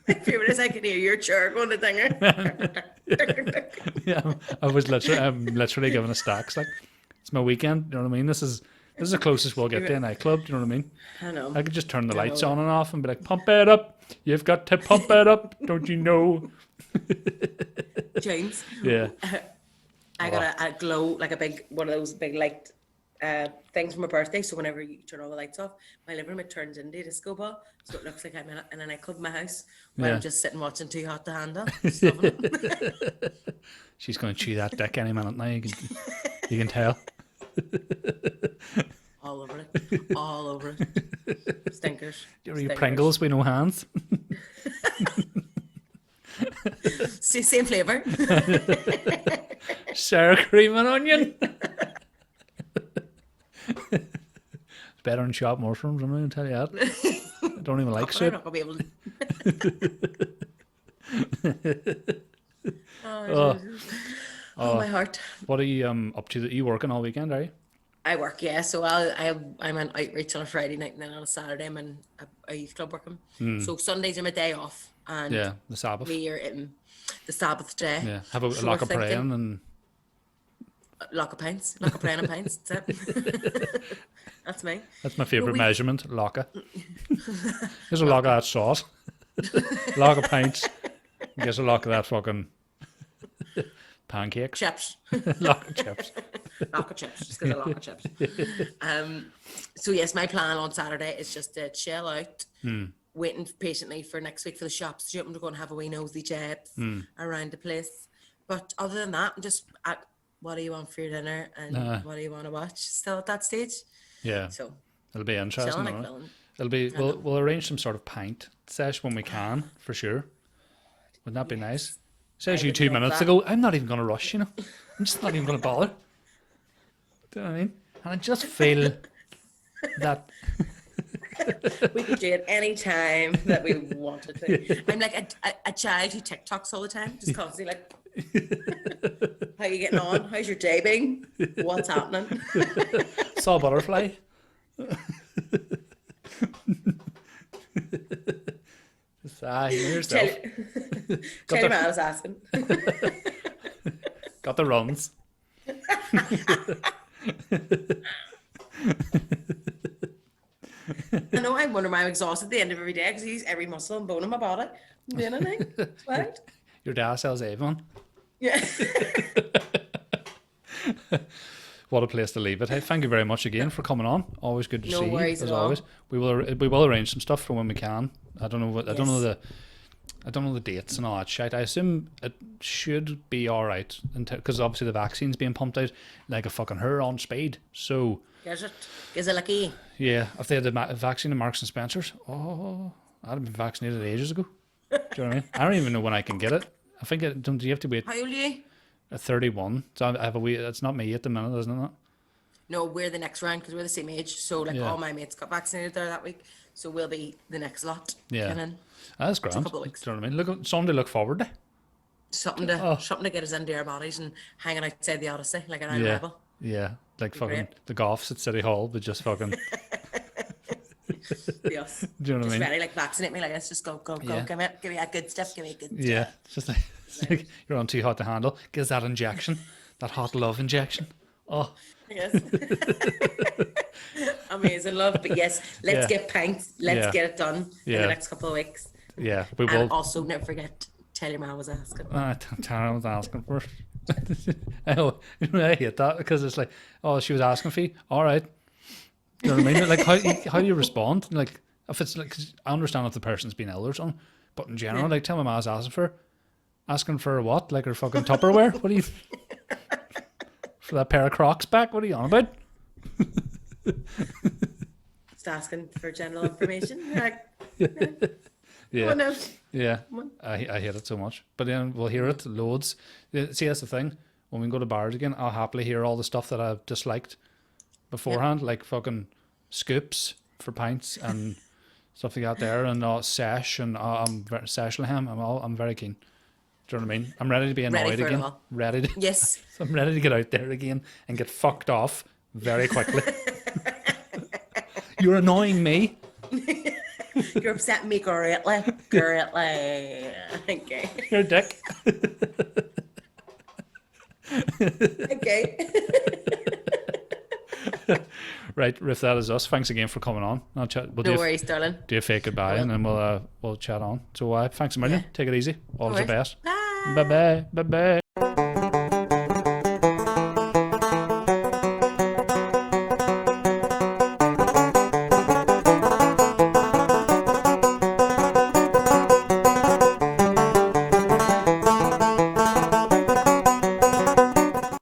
My favorite is I can hear your chair going to dinger. Yeah, I was literally giving a stacks like it's my weekend. You know what I mean? This is the closest we'll get to a nightclub. You know what I mean? I know. I could just turn the lights on and off and be like, "Pump it up! You've got to pump it up! Don't you know?" James. Yeah. I got a glow, like a big one of those big light things for my birthday. So whenever you turn all the lights off, my living room turns into a disco ball. So it looks like I'm in a nightclub in my house where I'm just sitting watching Too Hot to Handle. She's going to chew that dick any minute now. You can tell. All over it. Stinkers. Your Pringles with no hands. Same flavour. Sour cream and onion. It's better than chopped mushrooms, I'm going to tell you that. I don't even like soup. I'm not going to be able to. Oh, my heart. What are you up to? Are you working all weekend, are you? I work, yeah. So I'm an outreach on a Friday night, and then on a Saturday I'm in a youth club working. So Sundays are my day off, and Yeah, the Sabbath. we are in the Sabbath day. Yeah, have a So lock we're of praying thinking and lock of pints, lock of praying and pints. That's it. That's me. that's my No, favourite we measurement, locka. Here's a lock of that sauce. Lock of pints. Here's a lock of that fucking pancakes. chips, Lock of chips. lock of chips. Just get a lock of chips. So yes, my plan on Saturday is just to chill out, waiting patiently for next week for the shops to open to go and have a wee nosy jabs around the place. But other than that, I'm just at what do you want for your dinner and what do you want to watch? Still at that stage. Yeah. So It'll be interesting. chilling like Won't it? villain. It'll be we'll arrange some sort of pint sesh when we can, for sure. Wouldn't that be nice? Says I you would 2 love minutes that. ago, I'm not even gonna rush, you know. I'm just not even gonna bother. Do you know what I mean? And I just feel that We could do it any time that we wanted to. I'm like a child who TikToks all the time, just constantly like, how you getting on? How's your day been? What's happening? saw a butterfly. Just, you know yourself. Tell your man I was asking. Got the runs. I know, I wonder why I'm exhausted at the end of every day because I use every muscle and bone in my body. I'm doing anything. It's right. Your dad sells Avon. Yeah. What a place to leave it. Hey, thank you very much again for coming on. Always good to No see you, worries as at all. always. We will arrange some stuff for when we can. I don't know I don't know the dates and all that shit. I assume it should be all right because obviously the vaccine's being pumped out like a fucking hare on speed. So Is it lucky? yeah, if they had the vaccine in Marks and Spencer's, I'd have been vaccinated ages ago. Do you know what I mean? I don't even know when I can get it. I think don't you have to wait How old are you? at 31? So I have a wee. It's not me at the minute, isn't it? No, we're the next round because we're the same age. So like Yeah. all my mates got vaccinated there that week. So we'll be the next lot. Yeah. And then That's grand. couple of weeks. Do you know what I mean? Something to look forward to. something to get us into our bodies and hanging outside the Odyssey like an Iron Yeah, Rebel. yeah, like fucking great. the Goffs at City Hall, but just fucking. Yes. Do you know what I Just mean? ready, like vaccinate me, like let's just go. Yeah. Give me that good stuff, give me a good Yeah, it's just like you're on too hot to handle. Gives that injection, that hot love injection. Oh, Yes. Amazing love. But yes, let's Yeah. get pints. Let's Yeah. get it done in Yeah. the next couple of weeks. yeah, we And will. also never forget, tell your man I was asking. Tara was asking for it. I hate that because it's like, oh, she was asking for you. All right. Do you know what I mean? Like, how do you respond? Like, if it's like, 'cause I understand if the person's been ill or something, but in general, like, tell my ma I was asking for what? Like her fucking Tupperware? What are you? For that pair of Crocs back? What are you on about? Just asking for general information. You're like, Yeah. oh no. Yeah, I hate it so much. But then we'll hear it loads. Yeah, see, that's the thing. When we go to bars again, I'll happily hear all the stuff that I've disliked beforehand, like fucking scoops for pints and stuff like that there, and sesh and seshleham. I'm very keen. Do you know what I mean? I'm ready to be Ready annoyed for it again. all. Ready to. Yes. I'm ready to get out there again and get fucked off very quickly. You're annoying me. You're upsetting me greatly. Greatly. Okay. You're a dick. Okay. Right, Ruth, that is us. Thanks again for coming on. We'll No do worries, darling. do a fake goodbye and then we'll chat on. So thanks a million. Yeah. Take it easy. All the worries. best. Bye. Bye bye. Bye bye.